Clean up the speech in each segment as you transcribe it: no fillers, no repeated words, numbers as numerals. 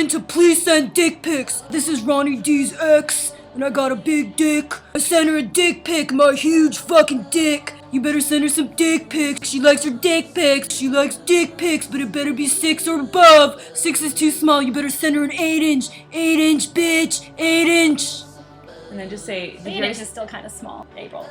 into please send dick pics. This is Ronnie D's ex, and I got a big dick. I sent her a dick pic, my huge fucking dick. You better send her some dick pics. She likes her dick pics. She likes dick pics, but it better be 6 or above. 6 is too small. You better send her an 8-inch. 8-inch, bitch. 8-inch. And then just say... 8-inch is still kind of small, April.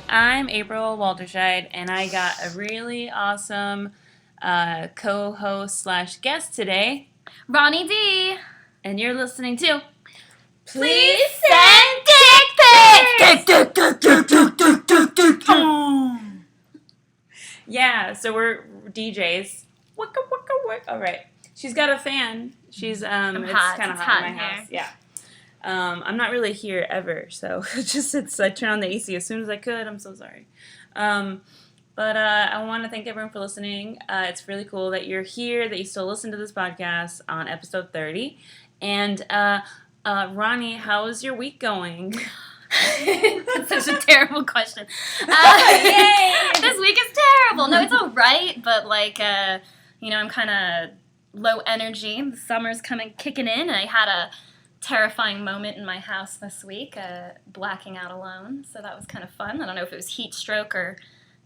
I'm April Walterscheid, and I got a really awesome co-host / guest today, Ronnie D. And you're listening to Please Send Dick Pics! Yeah, so we're DJs. Wicka, wicka, wicka. All right. She's got a fan. She's, it's kind of hot in my house. Yeah. I'm not really here ever, so I turn on the AC as soon as I could. I'm so sorry. But I want to thank everyone for listening. It's really cool that you're here, that you still listen to this podcast on episode 30. And Ronnie, how is your week going? That's such a terrible question. Yay! This week is terrible. No, it's all right, but I'm kind of low energy. The summer's kicking in, and I had a terrifying moment in my house this week, blacking out alone, so that was kind of fun. I don't know if it was heat stroke or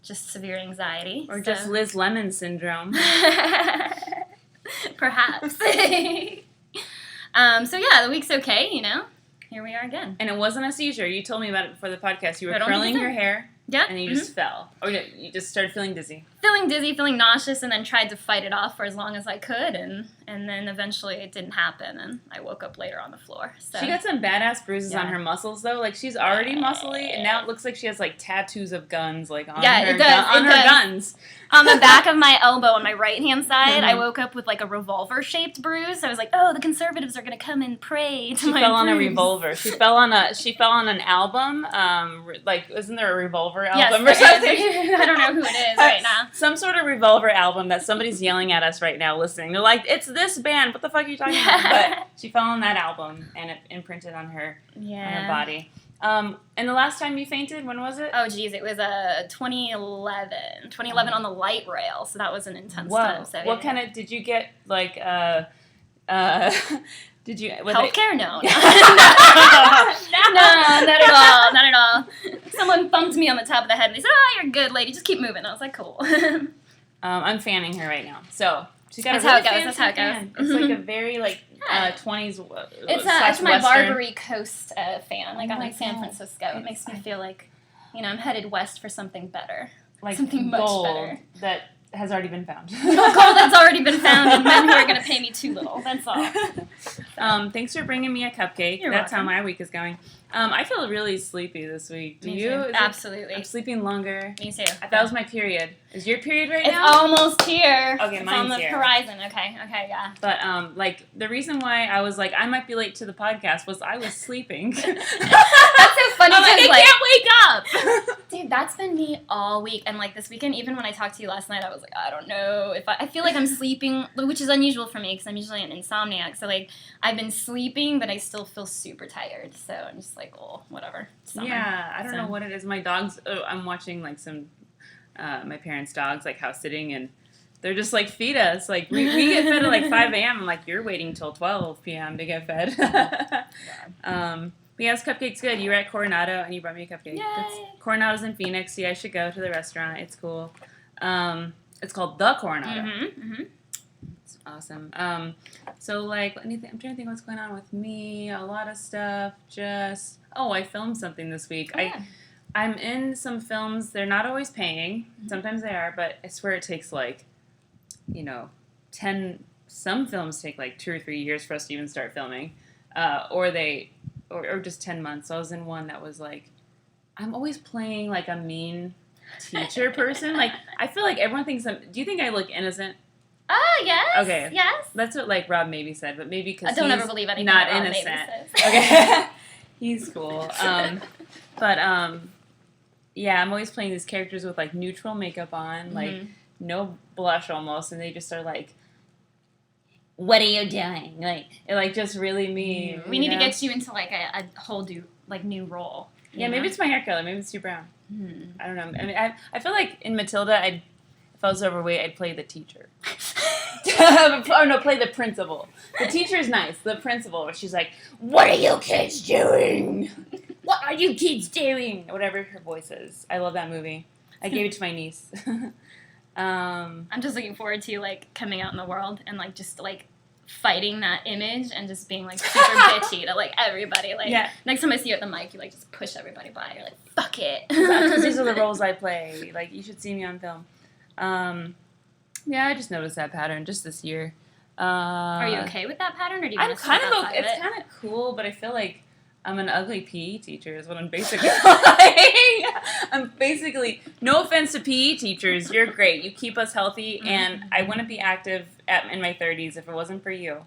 just severe anxiety. Or just Liz Lemon syndrome. Perhaps. So yeah, the week's okay, Here we are again. And it wasn't a seizure. You told me about it before the podcast. You were curling your hair. Yeah. And you just fell. Or you just started feeling dizzy. Feeling dizzy, feeling nauseous, and then tried to fight it off for as long as I could, and then eventually it didn't happen, and I woke up later on the floor. So. She got some badass bruises on her muscles, though. Like, she's already muscly, and now it looks like she has, tattoos of guns, on her guns. On the back of my elbow on my right-hand side, I woke up with, a revolver-shaped bruise. I was like, oh, the conservatives are going to come and pray to my bruise. She fell on a revolver. She fell on an album. Isn't there a revolver album or something? I don't know who it is right now. Some sort of revolver album that somebody's yelling at us right now listening. They're like, it's this band. What the fuck are you talking about? But she fell on that album, and it imprinted on her body. And the last time you fainted, when was it? Oh, geez, it was 2011. 2011 on the light rail, so that was an intense time. So, what kind of, did you get, did you... Healthcare? No. No, not at all. Someone thumped me on the top of the head, and they said, oh, you're good, lady, just keep moving. I was like, cool. I'm fanning her right now, so... She's got That's how it goes. It's like a very 20s. It's my Barbary Coast fan. I got San Francisco. It makes me feel like, I'm headed west for something better, something much better that has already been found. Gold that's already been found, and men who are going to pay me too little. That's all. Thanks for bringing me a cupcake. That's how my week is going. I feel really sleepy this week. Do you? Absolutely. I'm sleeping longer. Me too. That was my period. Is your period right now? It's almost here. Okay, mine's on the here. horizon. Okay, yeah. But the reason why I was I might be late to the podcast was I was sleeping. That's so funny. I can't wake up. Dude, that's been me all week, and this weekend, even when I talked to you last night, I was like, I don't know if I feel like I'm sleeping, which is unusual for me because I'm usually an insomniac. So I've been sleeping, but I still feel super tired. So I'm just oh, whatever. Summer. Yeah, I don't know what it is. My dogs. I'm watching some my parents' dogs house sitting, and they're just feed us. We get fed at 5 a.m. I'm like, you're waiting till 12 p.m. to get fed. But yeah, this cupcake's good. You were at Coronado, and you brought me a cupcake. Coronado's in Phoenix. See, I should go to the restaurant. It's cool. It's called The Coronado. Mm-hmm. It's awesome. So, I'm trying to think what's going on with me. A lot of stuff. I filmed something this week. Oh, yeah. I'm in some films. They're not always paying. Sometimes they are, but I swear it takes, 10... Some films take, 2 or 3 years for us to even start filming. Or just 10 months. So I was in one that was I'm always playing a mean teacher person. Like, I feel like everyone thinks do you think I look innocent? Yes. Okay. Yes. That's what, like, Rob maybe said, but maybe because I don't ever believe anything not Rob innocent. Maybe says. Okay. He's cool. Yeah, I'm always playing these characters with, like, neutral makeup on, like, no blush almost, and they just are like, what are you doing? Like, it, like, just really mean. We need to get you into, like, a whole new role. Yeah, maybe it's my hair color. Maybe it's too brown. I don't know. I mean, I feel like in Matilda, if I was overweight, I'd play the teacher. Oh, no, play the principal. The teacher's nice. The principal, where she's like, what are you kids doing? What are you kids doing? Whatever her voice is. I love that movie. I gave it to my niece. I'm just looking forward to, like, coming out in the world and, like, just, like, fighting that image and just being, like, super bitchy to, like, everybody. Like, next time I see you at the mic, you, like, just push everybody by. You're like, fuck it. Because these are the roles I play. Like, you should see me on film. Yeah, I just noticed that pattern just this year. Are you okay with that pattern, or do you want to kind of okay. It's kind of cool, but I feel like I'm an ugly PE teacher is what I'm basically like. I'm basically, no offense to PE teachers, you're great. You keep us healthy, and I wouldn't be active in my 30s if it wasn't for you.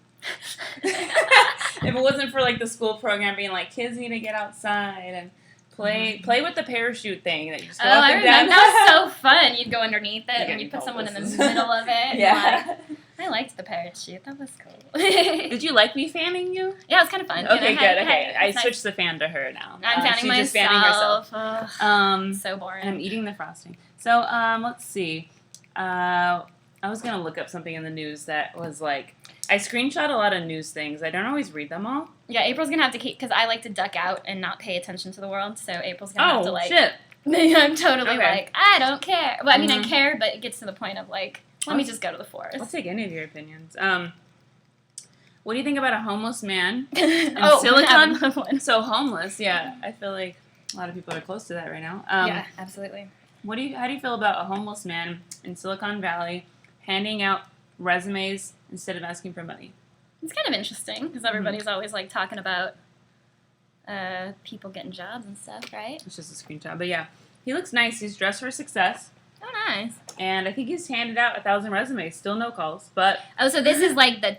If it wasn't for, like, the school program being like, kids need to get outside and play with the parachute thing that you just go up and down. That was so fun. You'd go underneath it, and you'd put someone in the middle of it. Yeah. Like, I liked the parachute. That was cool. Did you like me fanning you? Yeah, it was kind of fun. Okay, good. Okay, I nice. switched the fan to her now. I'm fanning she's myself. just fanning herself. So boring. And I'm eating the frosting. So, let's see. I was going to look up something in the news that was like, I screenshot a lot of news things. I don't always read them all. Yeah, April's going to have to keep, because I like to duck out and not pay attention to the world, so April's going to have to, like... shit. I'm totally like, I don't care. Well, I mean, I care, but it gets to the point of, like, let me just go to the forest. I'll take any of your opinions. What do you think about a homeless man in Oh, Silicon? So homeless, yeah. I feel like a lot of people are close to that right now. Yeah, absolutely. How do you feel about a homeless man in Silicon Valley handing out resumes instead of asking for money? It's kind of interesting, because everybody's always, like, talking about people getting jobs and stuff, right? It's just a screenshot. But yeah, he looks nice. He's dressed for success. Oh, nice. And I think he's handed out 1,000 resumes. Still no calls, but... Oh, so this is, like, the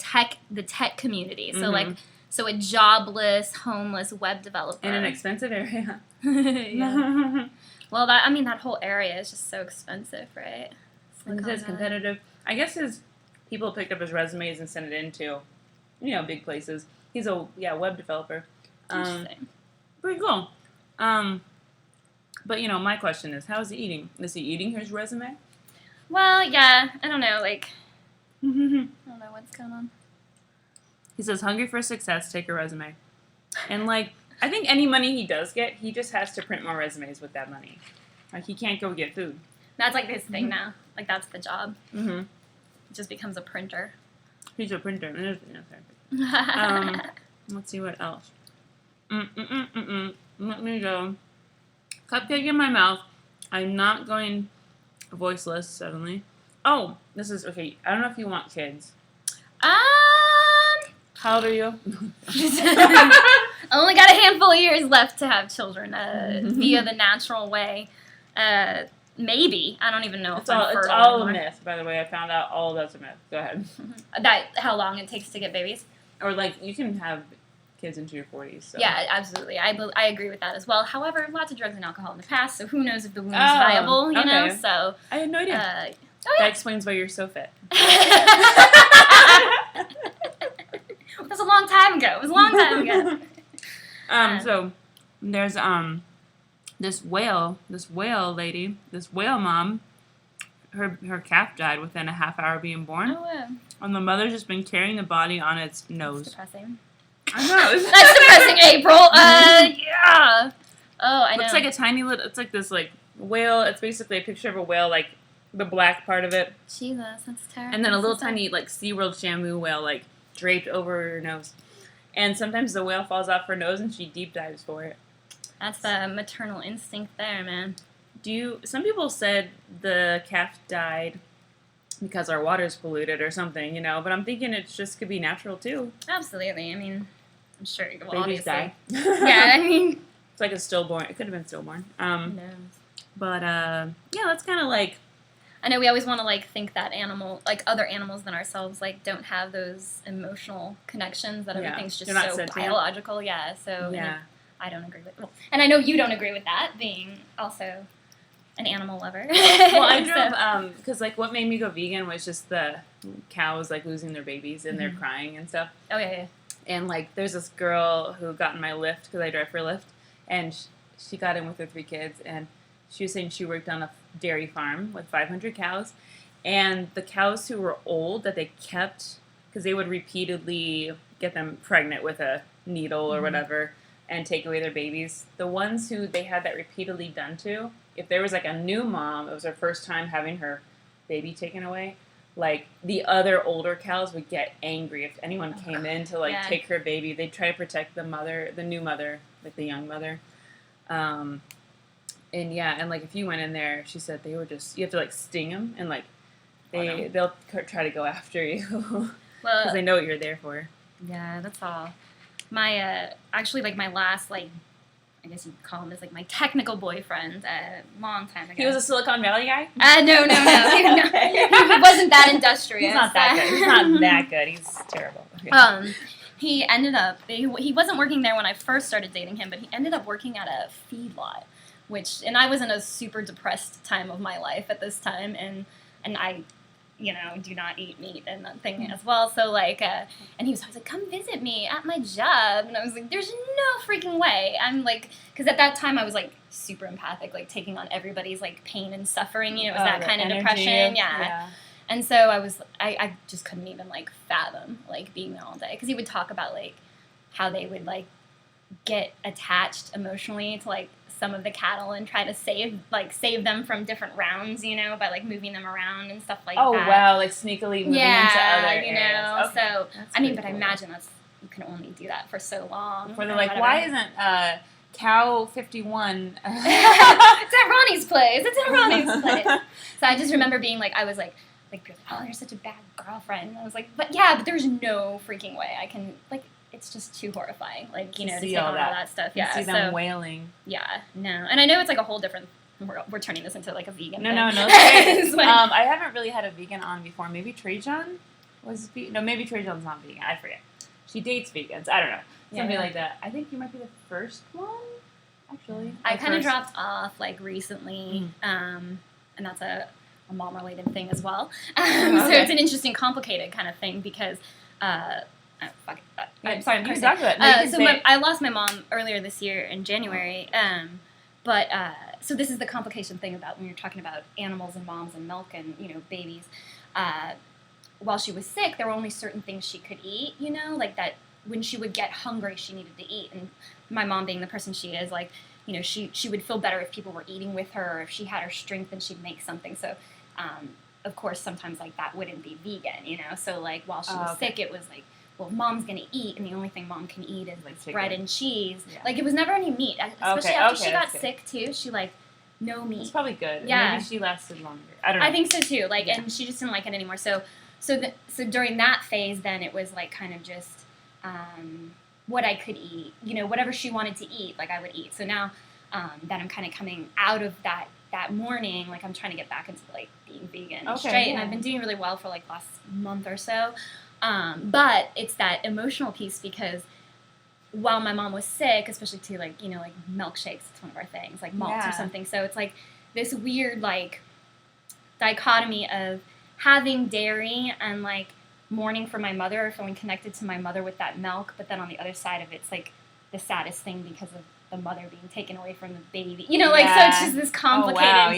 tech community. So, like, so a jobless, homeless web developer. In an expensive area. Yeah. Well, that whole area is just so expensive, right? It is competitive. I guess people picked up his resumes and sent it into, big places. He's a web developer. Interesting. Pretty cool. But my question is, how is he eating? Is he eating his resume? Well, yeah. I don't know. Like, I don't know what's going on. He says, "Hungry for success. Take a resume." And like, I think any money he does get, he just has to print more resumes with that money. Like, he can't go get food. That's like his thing now. Like, that's the job. Mm-hmm. He just becomes a printer. He's a printer. Let's see what else. Let me go. Cupcake in my mouth. I'm not going voiceless suddenly. Oh, this is okay. I don't know if you want kids. How old are you? I only got a handful of years left to have children via the natural way. Maybe. I don't even know if I'm fertile It's all anymore. a myth, by the way. I found out all of that's a myth. Go ahead. How long it takes to get babies? Or, like, you can have kids into your 40s. So. Yeah, absolutely. I agree with that as well. However, lots of drugs and alcohol in the past, so who knows if the womb is viable, you know? So I had no idea. That explains why you're so fit. It was a long time ago. So there's this whale lady, this whale mom, her calf died within a half hour being born. Oh, yeah. And the mother's just been carrying the body on its nose. That's depressing. I know. That's depressing, April. Yeah. Oh, I know. Looks like a tiny little, it's like this, like, whale. It's basically a picture of a whale, like, the black part of it. Jesus, that's terrible. And then a little tiny, like, SeaWorld Shamu whale, like, draped over her nose. And sometimes the whale falls off her nose and she deep dives for it. That's the maternal instinct there, man. Some people said the calf died because our water's polluted or something, but I'm thinking it just could be natural too. Absolutely. I mean, I'm sure you Babies die. Yeah, I mean, it's like a stillborn. It could have been stillborn. who knows? But yeah, that's kind of like. I know we always want to like think that other animals than ourselves, like don't have those emotional connections. That everything's just so biological. Yeah. So yeah. I don't agree with. Well, and I know you don't agree with that, being also an animal lover. Well, I drove because like what made me go vegan was just the cows like losing their babies and they're crying and stuff. Oh yeah. And like there's this girl who got in my Lyft because I drive for Lyft, and she got in with her 3 kids, and she was saying she worked on a dairy farm with 500 cows, and the cows who were old that they kept, because they would repeatedly get them pregnant with a needle or whatever and take away their babies. The ones who they had that repeatedly done to, if there was like a new mom, it was her first time having her baby taken away, like the other older cows would get angry if anyone came in to like take her baby. They'd try to protect the mother, the new mother, like the young mother. And yeah, and like if you went in there, she said they were just, you have to like sting them, and like they'll try to go after you because they know what you're there for. Yeah, that's all. My actually like my last like, I guess you'd call him as like my technical boyfriend a long time ago. He was a Silicon Valley guy? No. He wasn't that industrious. He's not that good. He's not that good. He's terrible. Okay. He ended up, he wasn't working there when I first started dating him, but he ended up working at a feedlot, and I was in a super depressed time of my life at this time, and I, do not eat meat and that thing as well, so like, and he was always like, come visit me at my job, and I was like, there's no freaking way. I'm like, because at that time I was like super empathic, like taking on everybody's like pain and suffering, it was that kind of depression, yeah. And so I just couldn't even, like, fathom, like, being there all day. Because he would talk about, like, how they would, like, get attached emotionally to, like, some of the cattle and try to save them from different rounds, by, like, moving them around and stuff like that. Oh, wow, like, sneakily moving into other areas. Okay. So, I mean, but I imagine you can only do that for so long. Before they're like, why isn't Cow 51 It's at Ronnie's place. It's at Ronnie's place. So I just remember being, like, I was, like, oh, you're such a bad girlfriend. And I was like, but there's no freaking way I can, like, it's just too horrifying, like, to take on all that stuff. Yeah, see them wailing. Yeah, no. And I know it's, like, a whole different, we're turning this into, like, a vegan thing. No. I haven't really had a vegan on before. Maybe Trajan was vegan. No, maybe Trajan's not vegan. I forget. She dates vegans. I don't know. Something like that. I think you might be the first one, actually. I kind of dropped off, like, recently, and that's a mom-related thing as well. So it's an interesting, complicated kind of thing because, I'm sorry, I'm talking about so I lost my mom earlier this year in January, but so this is the complication thing about when you're talking about animals and moms and milk and, babies. While she was sick, there were only certain things she could eat, like that when she would get hungry, she needed to eat. And my mom being the person she is, like, she would feel better if people were eating with her, or if she had her strength and she'd make something. So, of course, sometimes, like, that wouldn't be vegan, So, like, while she was sick, it was like, well, mom's going to eat, and the only thing mom can eat is, like, bread and cheese. Yeah. Like, it was never any meat. Especially after she got sick, too. She, like, no meat. It's probably good. Yeah. Maybe she lasted longer. I don't know. I think so, too. Like, and she just didn't like it anymore. So during that phase, then, it was, like, kind of just what I could eat. Whatever she wanted to eat, like, I would eat. So now that I'm kind of coming out of that morning, like, I'm trying to get back into, like, being vegan straight, and I've been doing really well for, like, last month or so, but it's that emotional piece because while my mom was sick, especially too, like, like milkshakes, it's one of our things, like malts or something, so it's like this weird, like, dichotomy of having dairy and, like, mourning for my mother, or feeling connected to my mother with that milk, but then on the other side of it's, like, the saddest thing because of the mother being taken away from the baby. So it's just this complicated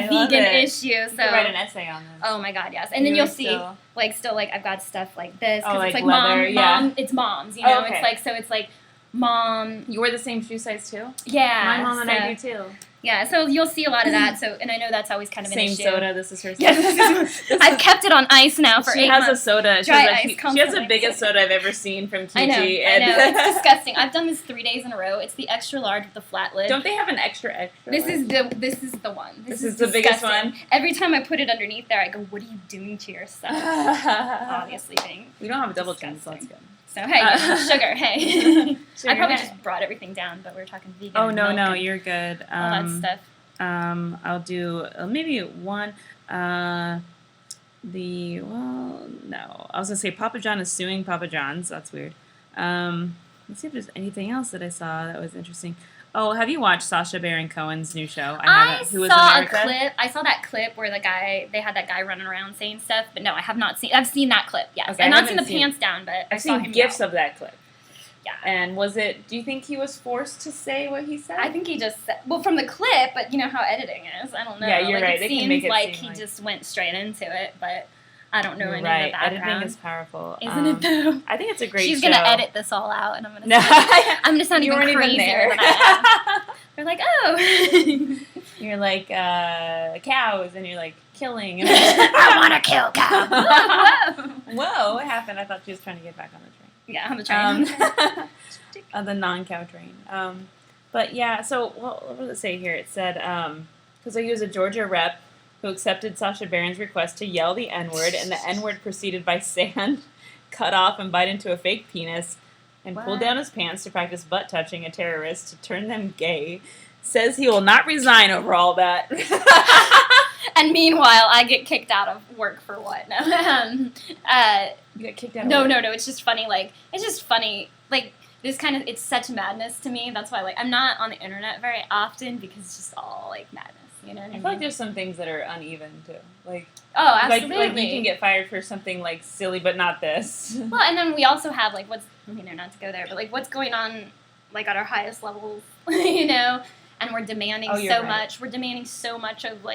vegan issue. So you could write an essay on this. Oh my god, yes. And then you'll see, still, I've got stuff like this, because it's like leather, mom, it's moms, it's like, so it's like, mom. You wear the same shoe size too? Yeah. My mom and I do too. Yeah, so you'll see a lot of that. So, and I know that's always kind of an issue. Same soda. This is her soda. Yes, I've kept it on ice now for 8 months. She has a soda. She has the biggest soda I've ever seen from QT. I know. It's disgusting. I've done this 3 days in a row. It's the extra large with the flat lid. Don't they have an extra? This is the one. This is the biggest one. Every time I put it underneath there, I go, "What are you doing to yourself?" Obviously, we don't have a double chin, so that's good. So, hey, sugar, hey. I probably just brought everything down, but we were talking vegan. Oh, no, you're good. All that stuff. I'll do maybe one. No. I was going to say Papa John is suing Papa John's. That's weird. Let's see if there's anything else that I saw that was interesting. Oh, have you watched Sacha Baron Cohen's new show? I saw a clip. I saw that clip where they had that guy running around saying stuff, but no, I have not seen. I've seen that clip. Yes, okay, I've not seen the pants down, but I've seen gifs of that clip. Yeah. And do you think he was forced to say what he said? I think he just said, well, from the clip, but you know how editing is. I don't know. Yeah, you're right. It seems like he just went straight into it, but I don't know any of the background. Editing is powerful. Isn't it though? I think it's a great show. She's going to edit this all out, and I'm going to sound even crazier than I am. They're like, oh. You're like cows, and you're like killing. I want to kill cows. Whoa, what happened? I thought she was trying to get back on the train. Yeah, on the train. The non-cow train. But yeah, so what does it say here? It said, because he was a Georgia rep who accepted Sacha Baron's request to yell the N-word, and the N-word proceeded by sand, cut off and bite into a fake penis, and pulled down his pants to practice butt-touching a terrorist to turn them gay. Says he will not resign over all that. And meanwhile, I get kicked out of work for what? No. You got kicked out of work? No. It's just funny. This kind of, it's such madness to me. That's why, I'm not on the internet very often because it's just all, madness. You know what I mean? I feel like there's some things that are uneven, too. Oh, absolutely. Like you can get fired for something, silly, but not this. Well, and then we also have, not to go there, but, what's going on, at our highest levels, and we're demanding much. We're demanding so much of,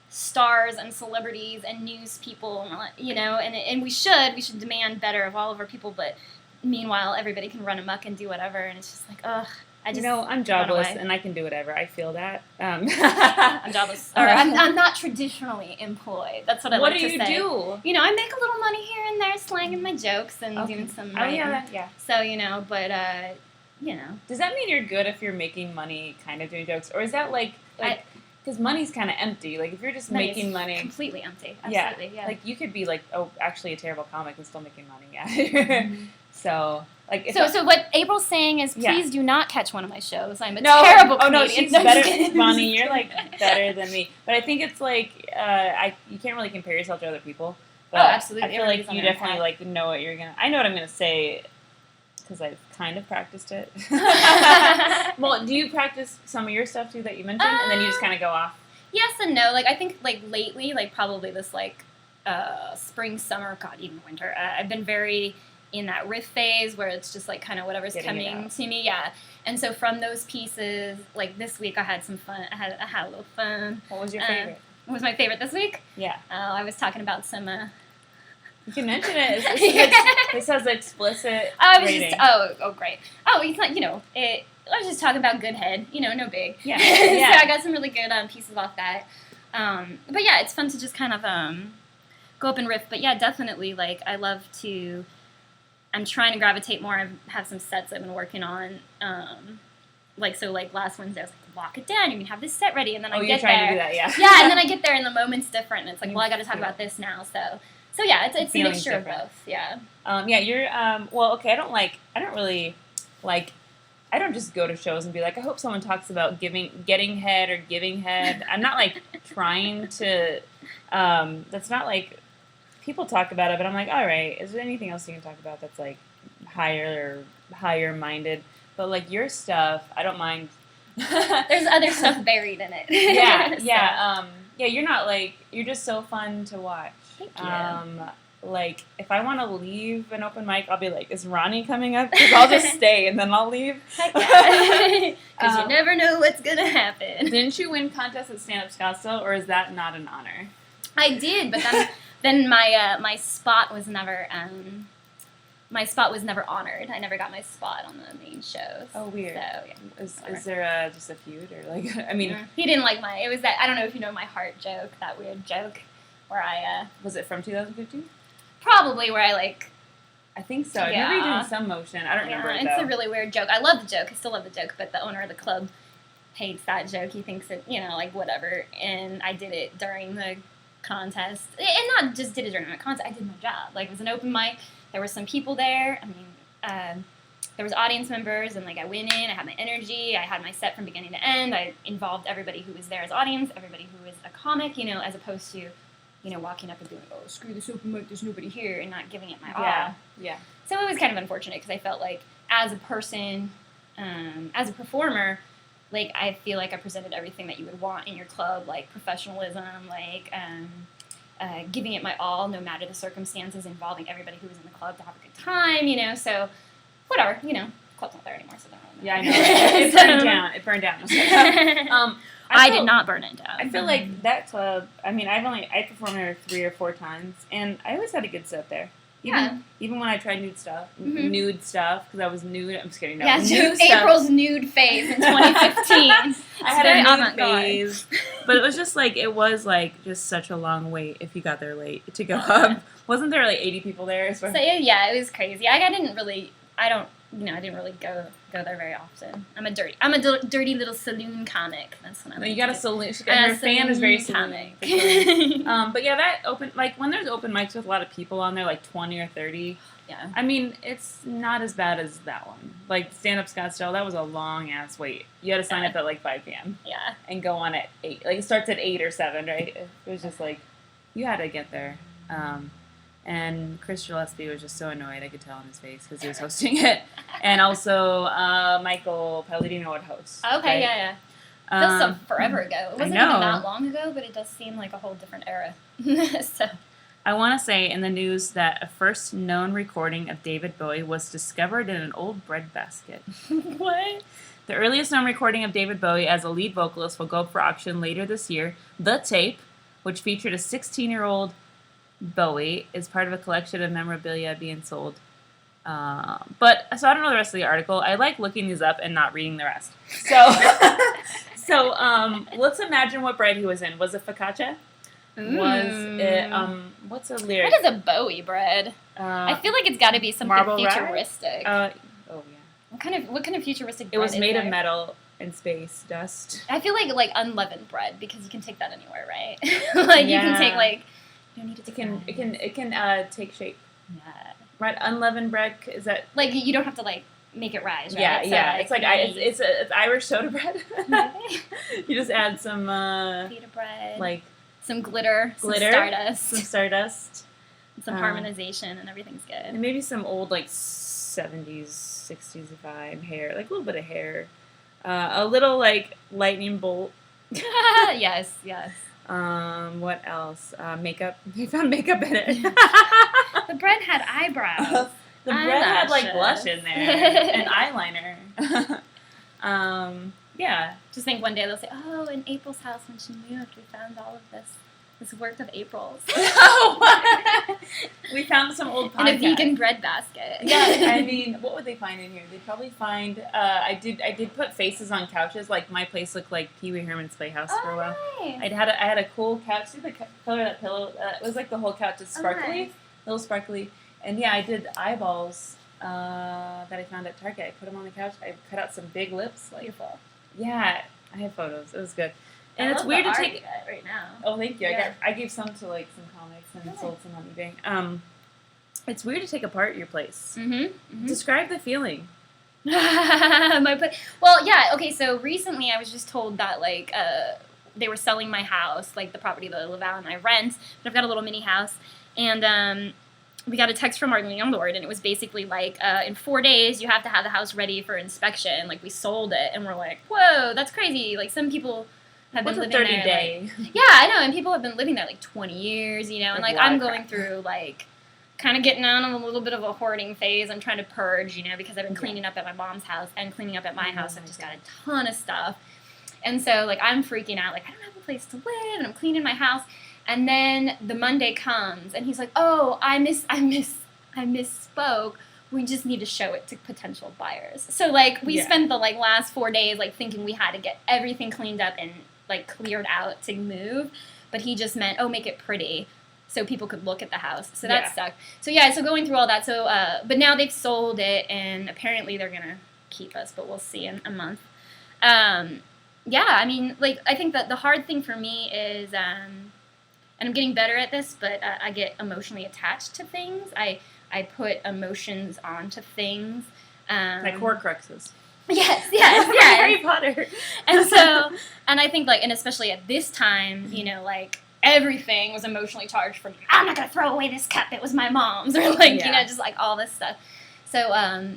stars and celebrities and news people, and we should demand better of all of our people, but meanwhile, everybody can run amok and do whatever, and it's just ugh. I'm jobless and I can do whatever. I feel that. I'm jobless. Or I'm not traditionally employed. That's what I like to say. What do you do? I make a little money here and there, slanging my jokes and doing some writing. Oh, yeah. So, but, Does that mean you're good if you're making money kind of doing jokes? Or is that because money's kind of empty. If you're just making money. Completely empty. Absolutely, yeah. You could be actually a terrible comic and still making money. Yeah. Mm-hmm. So what April's saying is, please do not catch one of my shows. I'm a terrible comedian. Oh, no, she's better. Bonnie, you're, better than me. But I think it's, you can't really compare yourself to other people. But absolutely. I feel like you definitely, know what you're going to... I know what I'm going to say, because I've kind of practiced it. Well, do you practice some of your stuff, too, that you mentioned? And then you just kind of go off? Yes and no. I think, lately, probably this, spring, summer, God, even winter, I've been very... in that riff phase where it's just kind of whatever's coming to me, yeah. And so from those pieces, this week I had some fun. I had a little fun. What was your favorite? What was my favorite this week? Yeah. I was talking about some. You can mention it. This has explicit. Rating. Great. Oh, it's not. I was just talking about good head. No big. Yeah. So I got some really good pieces off that. But yeah, it's fun to just kind of go up and riff. But yeah, definitely. I love to. I'm trying to gravitate more. I have some sets I've been working on. Last Wednesday, I was lock it down. You can have this set ready, and then I get there. Oh, you're trying to do that, yeah. Yeah, and then I get there, and the moment's different. And it's I got to talk about this now. So yeah, it's a mixture of both. Yeah. You're. Okay. I don't just go to shows and be I hope someone talks about getting head or giving head. I'm not trying to. That's not people talk about it, but I'm all right, is there anything else you can talk about that's higher minded? But your stuff, I don't mind. There's other stuff buried in it. Yeah. You're not you're just so fun to watch. Thank you. If I want to leave an open mic, I'll be is Ronnie coming up? Because I'll just stay and then I'll leave. Heck yeah. Because you never know what's gonna happen. Didn't you win contest at Stand Up Scottsdale, or is that not an honor? I did, but then my spot was never honored. I never got my spot on the main shows. Oh, weird. So, yeah. Is there just a feud, or he didn't like it was that, I don't know if you know my heart joke, that weird joke where I was it from 2015? Probably, where I I think so. I remember you doing some motion. I don't remember it, though. It's a really weird joke. I love the joke. I still love the joke, but the owner of the club hates that joke. He thinks it, whatever. And I did it during the contest, and not just did it during the contest. I did my job. It was an open mic. There were some people there. there was audience members, and like I went in, I had my energy, I had my set from beginning to end. I involved everybody who was there as audience, everybody who was a comic, you know, as opposed to, you know, walking up and being like, oh, screw this open mic, there's nobody here, and not giving it my all. Yeah. So it was kind of unfortunate because I felt like as a person, as a performer, like I feel like I presented everything that you would want in your club, like professionalism, like giving it my all, no matter the circumstances, involving everybody who was in the club to have a good time, you know, so whatever, you know, the club's not there anymore, so I don't really know. Yeah, I know. It burned down. It burned down. I did not burn it down. I feel like that club, I mean, I performed there 3 or 4 times, and I always had a good set there. Even when I tried nude stuff, because I was nude. I'm just kidding. No, nude April's nude phase in 2015. I had a nude phase, but it was just like just such a long wait if you got there late to go up. Wasn't there like 80 people there? So yeah, it was crazy. I didn't really go there very often. I'm a dirty little saloon comic. That's what I like. You got a saloon. Her fan is very comic. But yeah, that open, like when there's open mics with a lot of people on there, like 20 or 30. Yeah. I mean, it's not as bad as that one. Like Stand Up Scottsdale, that was a long ass wait. You had to sign up at like 5 p.m. Yeah. And go on at 8. Like it starts at 8 or 7, right? It was just like you had to get there. And Chris Gillespie was just so annoyed, I could tell on his face, because he was hosting it. And also, Michael Palladino would host. Okay, right? Yeah. Feels so forever ago. It wasn't even that long ago, but it does seem like a whole different era. So, I want to say in the news that a first known recording of David Bowie was discovered in an old bread basket. What? The earliest known recording of David Bowie as a lead vocalist will go up for auction later this year. The tape, which featured a 16-year-old Bowie, is part of a collection of memorabilia being sold. So I don't know the rest of the article. I like looking these up and not reading the rest. So, let's imagine what bread he was in. Was it focaccia? Was it, what's a lyric? What is a Bowie bread? I feel like it's got to be something futuristic. Yeah. What kind of futuristic bread? It was made of metal and space dust. I feel like unleavened bread, because you can take that anywhere, right? Like you can take like. You don't need it can take shape. Yeah. Right, unleavened bread, is that like you don't have to like make it rise, right? Yeah. It's it's Irish soda bread. You just add some pita bread, like some glitter, some stardust, some harmonization, and everything's good. And maybe some old like 70s, 60s vibe hair, like a little bit of hair, a little like lightning bolt. Yes. What else? Makeup. They found makeup in it. The bread had eyebrows. The bread had like blush in there and eyeliner. Yeah. Just think one day they'll say, "Oh, in April's house when she moved, we found all of this work of April's." We found some old podcasts. In a vegan bread basket. Yeah, I mean, what would they find in here? They'd probably find. I did put faces on couches. Like my place looked like Pee Wee Herman's Playhouse for a while. Nice. I had a cool couch. See the color of that pillow? It was like the whole couch is sparkly, nice. Little sparkly. And yeah, I did eyeballs that I found at Target. I put them on the couch. I cut out some big lips. Like, beautiful. Yeah, I have photos. It was good. And it's weird to take right now. Oh, thank you. Yeah. I gave some to like some comics and sold some on eBay. It's weird to take apart your place. Mm-hmm. Describe the feeling. Well, yeah. Okay, so recently I was just told that like they were selling my house, like the property that Laval and I rent. But I've got a little mini house, and we got a text from our landlord, and it was basically like, in 4 days, you have to have the house ready for inspection. Like, we sold it, and we're like, whoa, that's crazy. Like, some people have been living there. 30-day? Like, yeah, I know, and people have been living there, like, 20 years, you know, and, like, I'm going through, like, kind of getting out of a little bit of a hoarding phase. I'm trying to purge, you know, because I've been cleaning up at my mom's house and cleaning up at my house. I've just got a ton of stuff. And so, like, I'm freaking out. Like, I don't have a place to live, and I'm cleaning my house. And then the Monday comes, and he's like, "Oh, I misspoke. We just need to show it to potential buyers." So, like, we spent the, like, last 4 days, like, thinking we had to get everything cleaned up and, like, cleared out to move. But he just meant, "Oh, make it pretty," so people could look at the house. So that sucked. So, so going through all that. So, but now they've sold it, and apparently they're going to keep us, but we'll see in a month. Yeah, I mean, like, I think that the hard thing for me is... and I'm getting better at this, but I get emotionally attached to things. I put emotions onto things. Like Horcruxes. Yes, Harry Potter. And I think, like, and especially at this time, you know, like, everything was emotionally charged from, I'm not going to throw away this cup, it was my mom's, or, like, you know, just, like, all this stuff. So,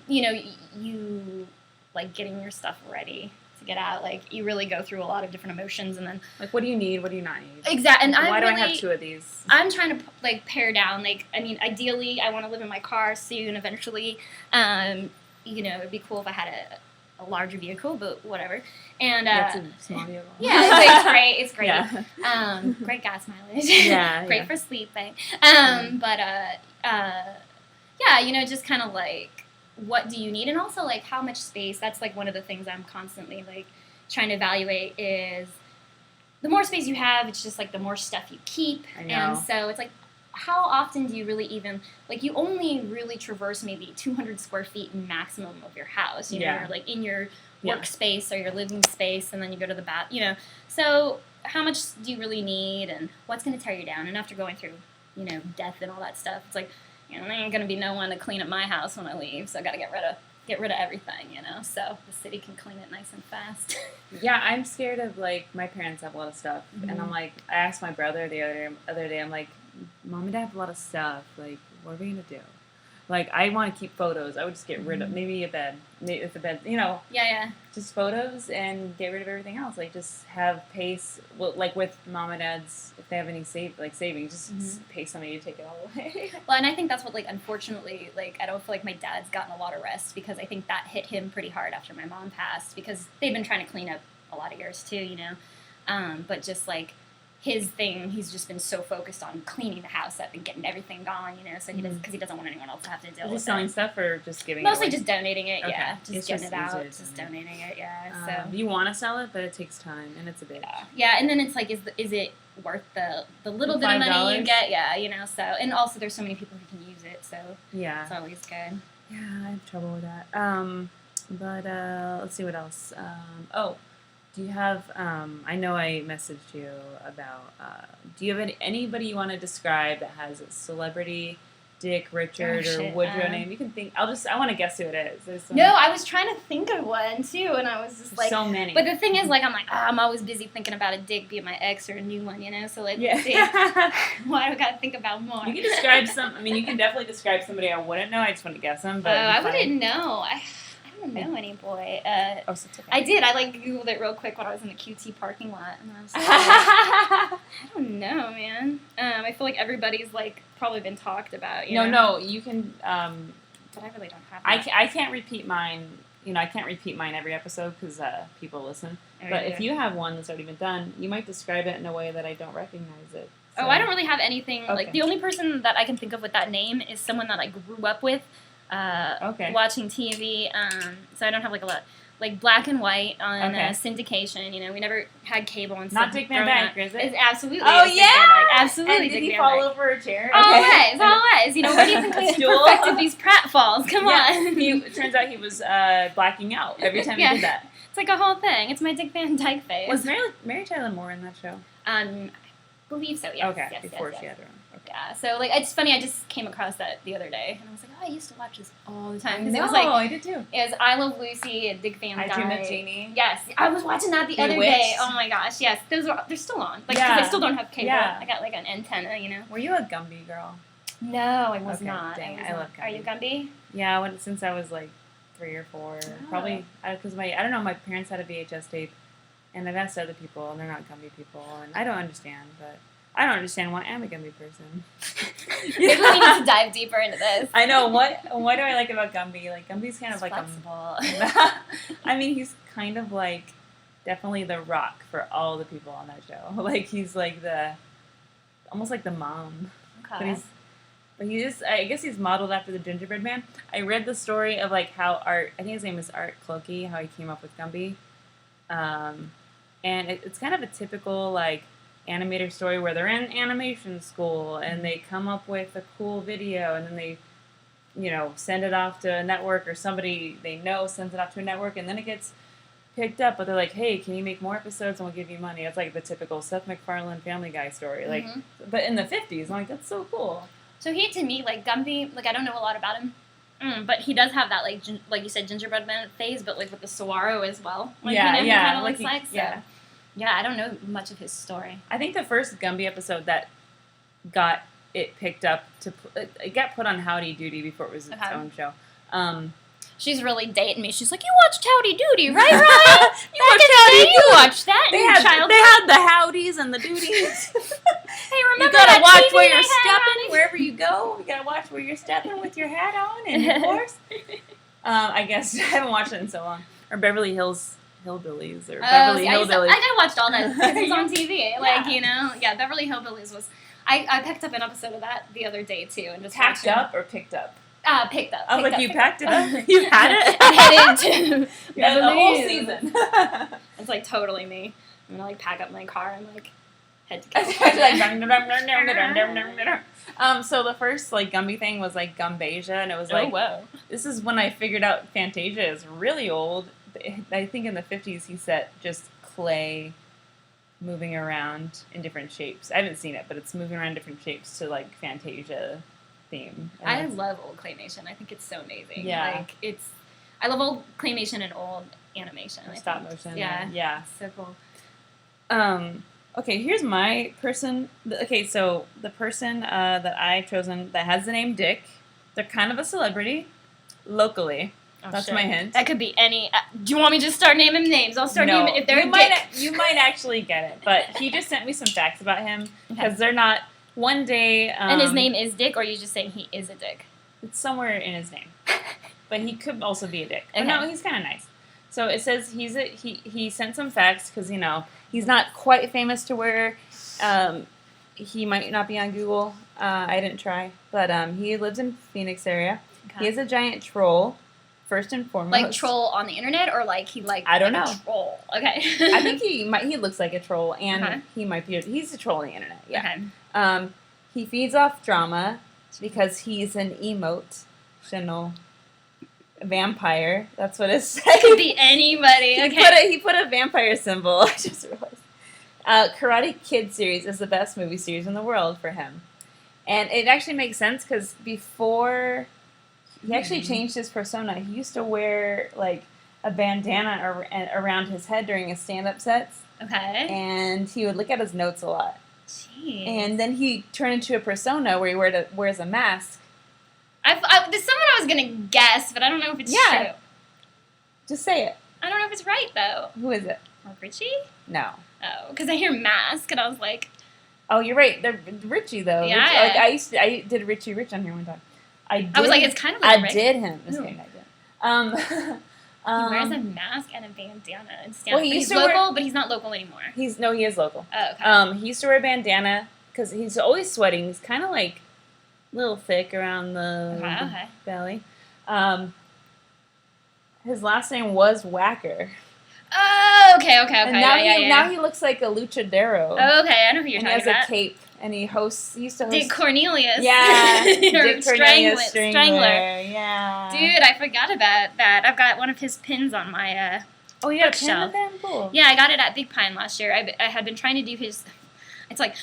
you know, you, like, getting your stuff ready to get out, like, you really go through a lot of different emotions, and then... Like, what do you need? What do you not need? Exactly. And why do I have 2 of these? I'm trying to, like, pare down. Like, I mean, ideally, I want to live in my car soon, eventually. You know, it'd be cool if I had a larger vehicle, but whatever. And it's a small vehicle. Yeah, it's great. It's great. Yeah. Great gas mileage. Yeah. Great for sleeping. But yeah, you know, just kind of like, what do you need, and also like how much space. That's like one of the things I'm constantly like trying to evaluate is the more space you have, it's just like the more stuff you keep. I know. And so it's like, how often do you really even, like, you only really traverse maybe 200 square feet maximum of your house, you know, Yeah. you're like in your workspace or your living space, and then you go to the bath, you know, so how much do you really need, and what's going to tear you down? And after going through, you know, death and all that stuff, it's like, you know, there ain't going to be no one to clean up my house when I leave, so I got to get rid of everything, you know, so the city can clean it nice and fast. Yeah, I'm scared of, like, my parents have a lot of stuff, and I'm like, I asked my brother the other day, I'm like, Mom and Dad have a lot of stuff, like, what are we going to do? Like, I want to keep photos. I would just get rid of, maybe a bed, if the bed, you know. Yeah. Just photos and get rid of everything else. Like, just have pace, like with Mom and Dad's, if they have any savings, just pay somebody to take it all away. Well, and I think that's what, like, unfortunately, like, I don't feel like my dad's gotten a lot of rest, because I think that hit him pretty hard after my mom passed, because they've been trying to clean up a lot of years too, you know. But just, like, his thing, he's just been so focused on cleaning the house up and getting everything gone, you know, so he doesn't, because he doesn't want anyone else to have to deal with it. Just selling stuff or just giving Mostly it away? just donating it, Okay. yeah. Just getting it out, just donating it, yeah. So you want to sell it, but it takes time, and it's a bitch. Yeah, and then it's like, is it worth the little bit of money you get? Yeah, you know, so, and also there's so many people who can use it, so yeah, it's always good. Yeah, I have trouble with that. But let's see what else. Do you have, I know I messaged you about, do you have anybody you want to describe that has a celebrity, Dick, Richard, or Woodrow name? You can think, I want to guess who it is. There's No, I was trying to think of one, too, and I was just like... So many. But the thing is, like, I'm always busy thinking about a Dick being my ex or a new one, you know? So, like, let's see. Why do I gotta think about more? You can describe you can definitely describe somebody I wouldn't know. I just want to guess them. But I wouldn't know. I don't know any boy. So it's okay. I did. I, like, Googled it real quick when I was in the QT parking lot, and I was like, I don't know, man. I feel like everybody's, like, probably been talked about, you know? No, you can, but I really don't have that. I can't repeat mine, you know, I can't repeat mine every episode because people listen. But if you have one that's already been done, you might describe it in a way that I don't recognize it. So. Oh, I don't really have anything, Okay. like, the only person that I can think of with that name is someone that I grew up with, watching TV, so I don't have, like, a lot, like, black and white on syndication, you know, we never had cable and stuff. Not Dick Van Dyke, is it? It's absolutely Oh, Dick yeah! Van Dyke. Absolutely And did Dick he Van fall Dyke. over a chair? Always, you know, where do you think we Stool? perfected these pratfalls? Come on. It turns out he was blacking out every time he did that. It's like a whole thing. It's my Dick Van Dyke phase. Was Mary Tyler Moore in that show? I believe so, yes. Okay, yes, before yes, she yes. had her own. Okay. Yeah, so, like, it's funny, I just came across that the other day, and I was like, oh, I used to watch this all the time. Because it was like, I did too. it was I Love Lucy and Dick Van Dyke. I Dream of Jeannie. Yes, I was watching that the other day. Oh my gosh, yes, they're still on. Like, because I still don't have cable. Yeah. I got, like, an antenna, you know. Were you a Gumby girl? No, I was Okay, not. dang, was I not. love Gumby. Are you Gumby? Yeah, since I was like 3 or 4. Probably, because I don't know, my parents had a VHS tape, and I've asked other people, and they're not Gumby people, and I don't understand, but... I don't understand why I'm a Gumby person. Maybe we need to dive deeper into this. I know. What do I like about Gumby? Like, Gumby's kind of like flexible. I mean, he's kind of like definitely the rock for all the people on that show. Like, he's like almost like the mom. Okay. But I guess he's modeled after the Gingerbread Man. I read the story of like how I think his name is Art Clokey, how he came up with Gumby. And it's kind of a typical like animator story where they're in animation school and they come up with a cool video and then they, you know, send it off to a network or somebody they know sends it off to a network and then it gets picked up, but they're like, hey, can you make more episodes and we'll give you money. It's like the typical Seth MacFarlane Family Guy story. Like, but in the 50s, I'm like, that's so cool. So he, to me, like, Gumby, like, I don't know a lot about him. But he does have that, like you said, gingerbread man phase, but like with the saguaro as well. Like, yeah, he yeah. kind of looks like. So. Yeah. Yeah, I don't know much of his story. I think the first Gumby episode that got it picked up it got put on Howdy Doody before it was its own show. She's really dating me. She's like, you watched Howdy Doody, right, Ryan? You watched Howdy Doody. You watched that. They had the Howdies and the Duties. Hey, remember you gotta that watch TV where you're had, stepping honey? wherever you go. You gotta watch where you're stepping with your hat on and your horse. I guess I haven't watched it in so long. Or Beverly Hills Hillbillies or Beverly Hillbillies. I watched all that because it's on TV. Like, you know, Beverly Hillbillies was. I picked up an episode of that the other day too, and just packed up or picked up. Picked up. I was like, you packed it up? You had it? I had it too. Yeah, the whole season. It's like totally me. I'm gonna like pack up my car and like head to go. So the first like Gumby thing was like Gumbasia, and it was like, whoa. This is when I figured out Fantasia is really old. I think in the 50s he set just clay moving around in different shapes. I haven't seen it, but it's moving around in different shapes to like Fantasia theme. And I love old claymation. I think it's so amazing. Yeah. Like I love old claymation and old animation. Stop motion. Yeah. Yeah. So cool. Okay, here's my person. Okay, so the person that I've chosen that has the name Dick, they're kind of a celebrity locally. Oh, That's shit. my hint. That could be any. Do you want me to just start naming names? I'll start naming if they're a dick. You might actually get it, but he just sent me some facts about him because they're not. One day, and his name is Dick, or are you just saying he is a dick? It's somewhere in his name, but he could also be a dick. Okay. But no, he's kind of nice. So it says he sent some facts because he's not quite famous to where he might not be on Google. I didn't try, but he lives in Phoenix area. Okay. He is a giant troll. First and foremost, like troll on the internet, or like he I don't know. A troll. Okay. I think he looks like a troll, and he might be. He's a troll on the internet. Yeah. Okay. He feeds off drama because he's an emotional vampire. That's what it says. It could be anybody. Okay. He put a vampire symbol. I just realized. Karate Kid series is the best movie series in the world for him, and it actually makes sense because before. He actually changed his persona. He used to wear, like, a bandana around his head during his stand-up sets. Okay. And he would look at his notes a lot. Jeez. And then he turned into a persona where he wears a mask. There's someone I was going to guess, but I don't know if it's true. Just say it. I don't know if it's right, though. Who is it? Mark Ritchie? No. Oh, because I hear mask, and I was like... Oh, you're right. They're Richie, though. Yeah. Richie, I did Richie Rich on here one time. I was like, it's kind of like I did him. Just kidding, I did. He wears a mask and a bandana and stand. Well, he's local, but he's not local anymore. He is local. Oh, okay. He used to wear a bandana because he's always sweating. He's kind of like a little thick around the belly. His last name was Whacker. Oh, okay. And now he looks like a luchadero. Oh, okay, I know who you're talking about. And he has a cape. And he used to host... Dick Cornelius. Yeah. Dick Cornelius. Strangler. Yeah. Dude, I forgot about that. I've got one of his pins on my Oh, you got a pin with him? Cool. Yeah, I got it at Big Pine last year. I had been trying to do his... It's like,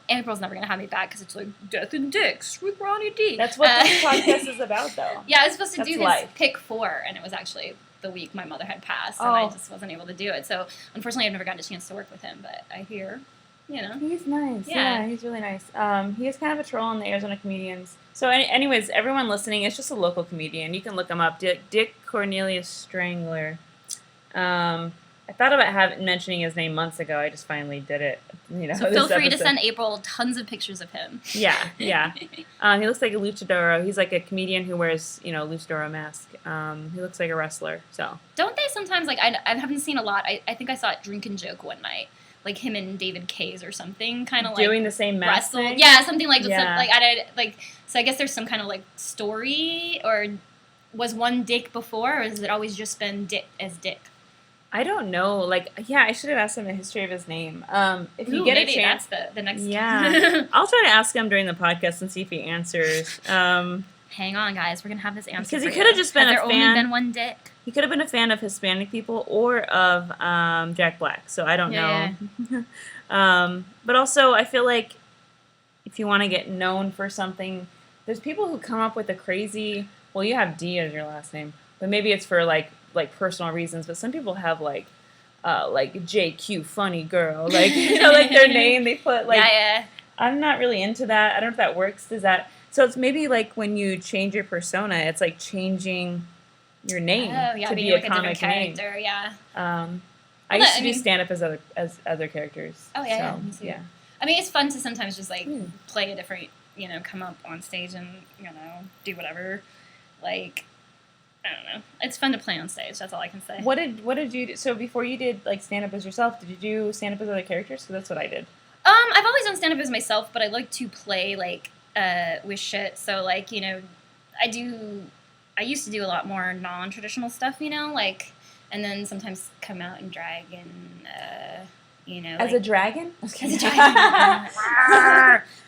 April's never going to have me back because it's like, Death and Dicks with Ronnie D. That's what this podcast is about, though. Yeah, I was supposed to do his pick 4, and it was actually the week my mother had passed, and I just wasn't able to do it. So, unfortunately, I've never gotten a chance to work with him, but I hear... He's nice. Yeah, he's really nice. He is kind of a troll on the Arizona comedians. So, anyways, everyone listening, it's just a local comedian. You can look him up. Dick Cornelius Strangler. I thought about mentioning his name months ago. I just finally did it. So feel free to send April tons of pictures of him. Yeah. He looks like a luchador. He's like a comedian who wears, luchador mask. He looks like a wrestler. So don't they sometimes I haven't seen a lot. I think I saw it Drink and Joke one night. Like him and David Kays or something, kind of like doing the same mask thing? Yeah, something like so I guess there's some kind of like story, or was one Dick before, or has it always just been Dick as Dick? I don't know. I should have asked him the history of his name. If you get a chance, that's the next. Yeah, I'll try to ask him during the podcast and see if he answers. Hang on, guys, we're gonna have this answer. Because he could have just been a fan. Has there only been one Dick? He could have been a fan of Hispanic people or of Jack Black. So I don't know. Yeah. But also, I feel like if you want to get known for something, there's people who come up with a crazy well, you have D as your last name, but maybe it's for like personal reasons. But some people have like JQ funny girl, like like their name they put like. Yeah. I'm not really into that. I don't know if that works. Does that? So it's maybe like when you change your persona, it's like changing your name to be a comic character. name. Yeah. I used to do stand up as other characters. Oh yeah, so, me too. Yeah. I mean, it's fun to sometimes just like play a different, come up on stage and do whatever. Like, I don't know. It's fun to play on stage. That's all I can say. What did you do? So before you did like stand up as yourself, did you do stand up as other characters? Because that's what I did. I've always done stand up as myself, but I like to play like with shit. So like I used to do a lot more non-traditional stuff, like, and then sometimes come out and drag and as a dragon. As a dragon.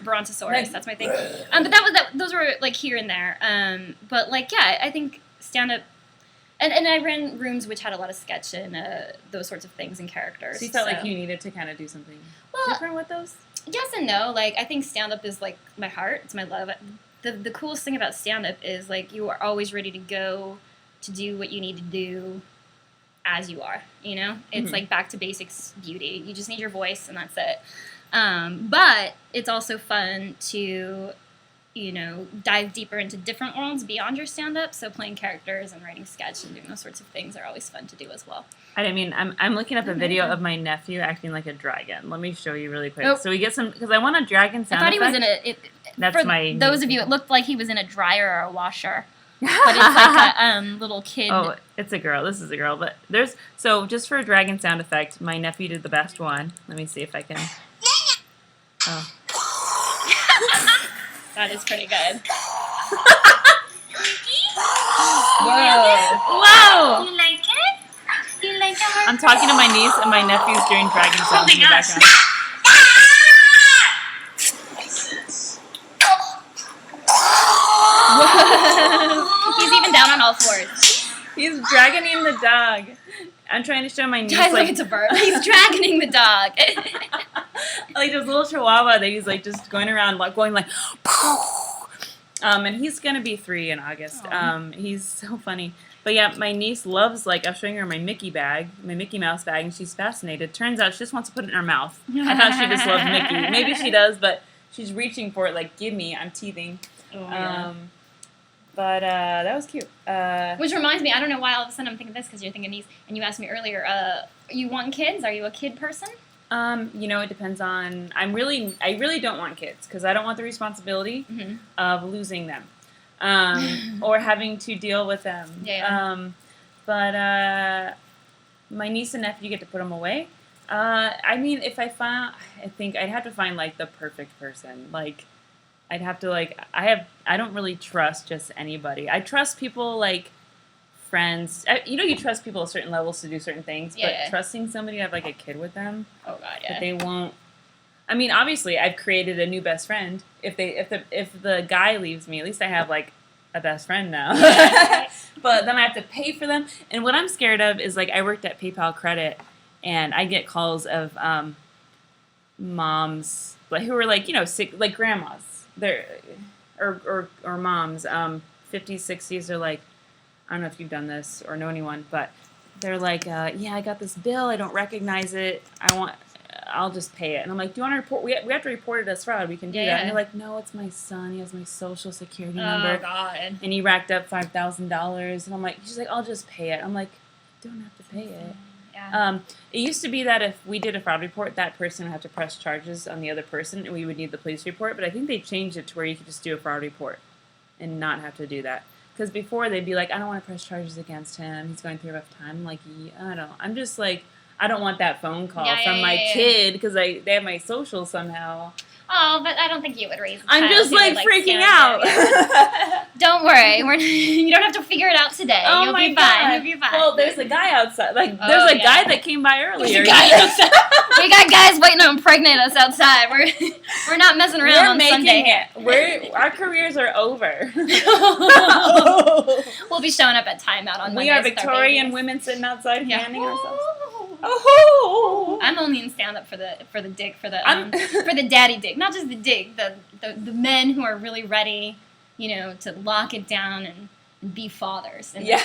Brontosaurus. That's my thing. But those were like here and there. But like I think stand up. And I ran rooms which had a lot of sketch and those sorts of things and characters. So you felt like you needed to kind of do something different with those? Yes and no. Like, I think stand-up is, like, my heart. It's my love. The coolest thing about stand-up is, like, you are always ready to go to do what you need to do as you are, It's, like, back to basics beauty. You just need your voice, and that's it. But it's also fun to... dive deeper into different worlds beyond your stand-up. So playing characters and writing sketch and doing those sorts of things are always fun to do as well. I'm looking up a video of my nephew acting like a dragon. Let me show you really quick. So we get some, because I want a dragon sound effect. I thought he was in That's for my... those of you, it looked like he was in a dryer or a washer. But it's like a little kid. Oh, it's a girl. This is a girl. But so just for a dragon sound effect, my nephew did the best one. Let me see if I can... Oh. That is pretty good. Whoa! You like it? You like it? I'm talking to my niece and my nephew's doing dragon sounds in the background. He's even down on all fours. He's dragoning the dog. I'm trying to show my niece. Guys, look, it's a bird. He's dragoning the dog. Like this little chihuahua that he's like just going around like going like and he's gonna be 3 in August. He's so funny. But yeah, my niece loves, like, I'm showing her my Mickey Mouse bag, and she's fascinated. Turns out she just wants to put it in her mouth. I thought she just loved Mickey. Maybe she does, but she's reaching for it like, give me, I'm teething. Oh, yeah. But that was cute. Which reminds me, I don't know why all of a sudden I'm thinking this, because you're thinking niece, and you asked me earlier, you want kids? Are you a kid person? It depends on. I really don't want kids because I don't want the responsibility of losing them, or having to deal with them. Yeah. But my niece and nephew get to put them away. If I think I'd have to find like the perfect person. Like, I'd have to I don't really trust just anybody. I trust people like friends. You trust people at certain levels to do certain things, but trusting somebody to have like a kid with them, oh god, yeah, that they won't. I mean, obviously, I've created a new best friend. If the guy leaves me, at least I have like a best friend now. But then I have to pay for them. And what I'm scared of is like I worked at PayPal Credit, and I get calls of moms like who are like sick, like grandmas, or moms, 50s, 60s. They're like, I don't know if you've done this or know anyone, but they're like, yeah, I got this bill. I don't recognize it. I'll just pay it. And I'm like, do you want to report? We have to report it as fraud. We can do that. And they're like, no, it's my son. He has my social security number. Oh, God. And he racked up $5,000. And I'm like, she's like, I'll just pay it. I'm like, you don't have to pay it. Yeah. It used to be that if we did a fraud report, that person would have to press charges on the other person, and we would need the police report. But I think they changed it to where you could just do a fraud report and not have to do that. Because before, they'd be like, I don't want to press charges against him. He's going through a rough time. I'm like, I don't. I'm just like, I don't want that phone call from my kid because they have my social somehow. Oh, but I don't think you would raise a child. I'm just like freaking out. Don't worry. You don't have to figure it out today. Oh, You'll my be God. fine. You'll be fine. Well, there's a guy outside. Like, there's a guy that came by earlier. There's a guy outside. We got guys waiting to impregnate us outside. We're not messing around on Sunday. Our careers are over. We'll be showing up at timeout on Monday. We are Victorian women sitting outside fanning ourselves. Oh. I'm only in stand up for the dick, for the daddy dick, not just the dick, the men who are really ready, to lock it down and be fathers in the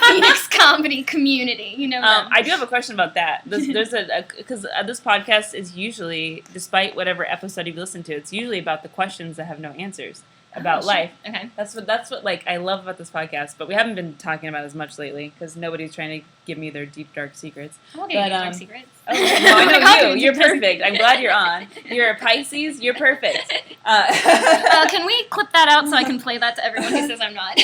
Phoenix comedy community. You know. I do have a question about that. There's because this podcast is usually, despite whatever episode you've listened to, it's usually about the questions that have no answers about life. Okay. That's what like I love about this podcast, but we haven't been talking about it as much lately because nobody's trying to give me their deep dark secrets. I won't give you dark secrets. Oh, no, I know you. You're perfect. I'm glad you're on. You're a Pisces. You're perfect. Can we clip that out so I can play that to everyone who says I'm not?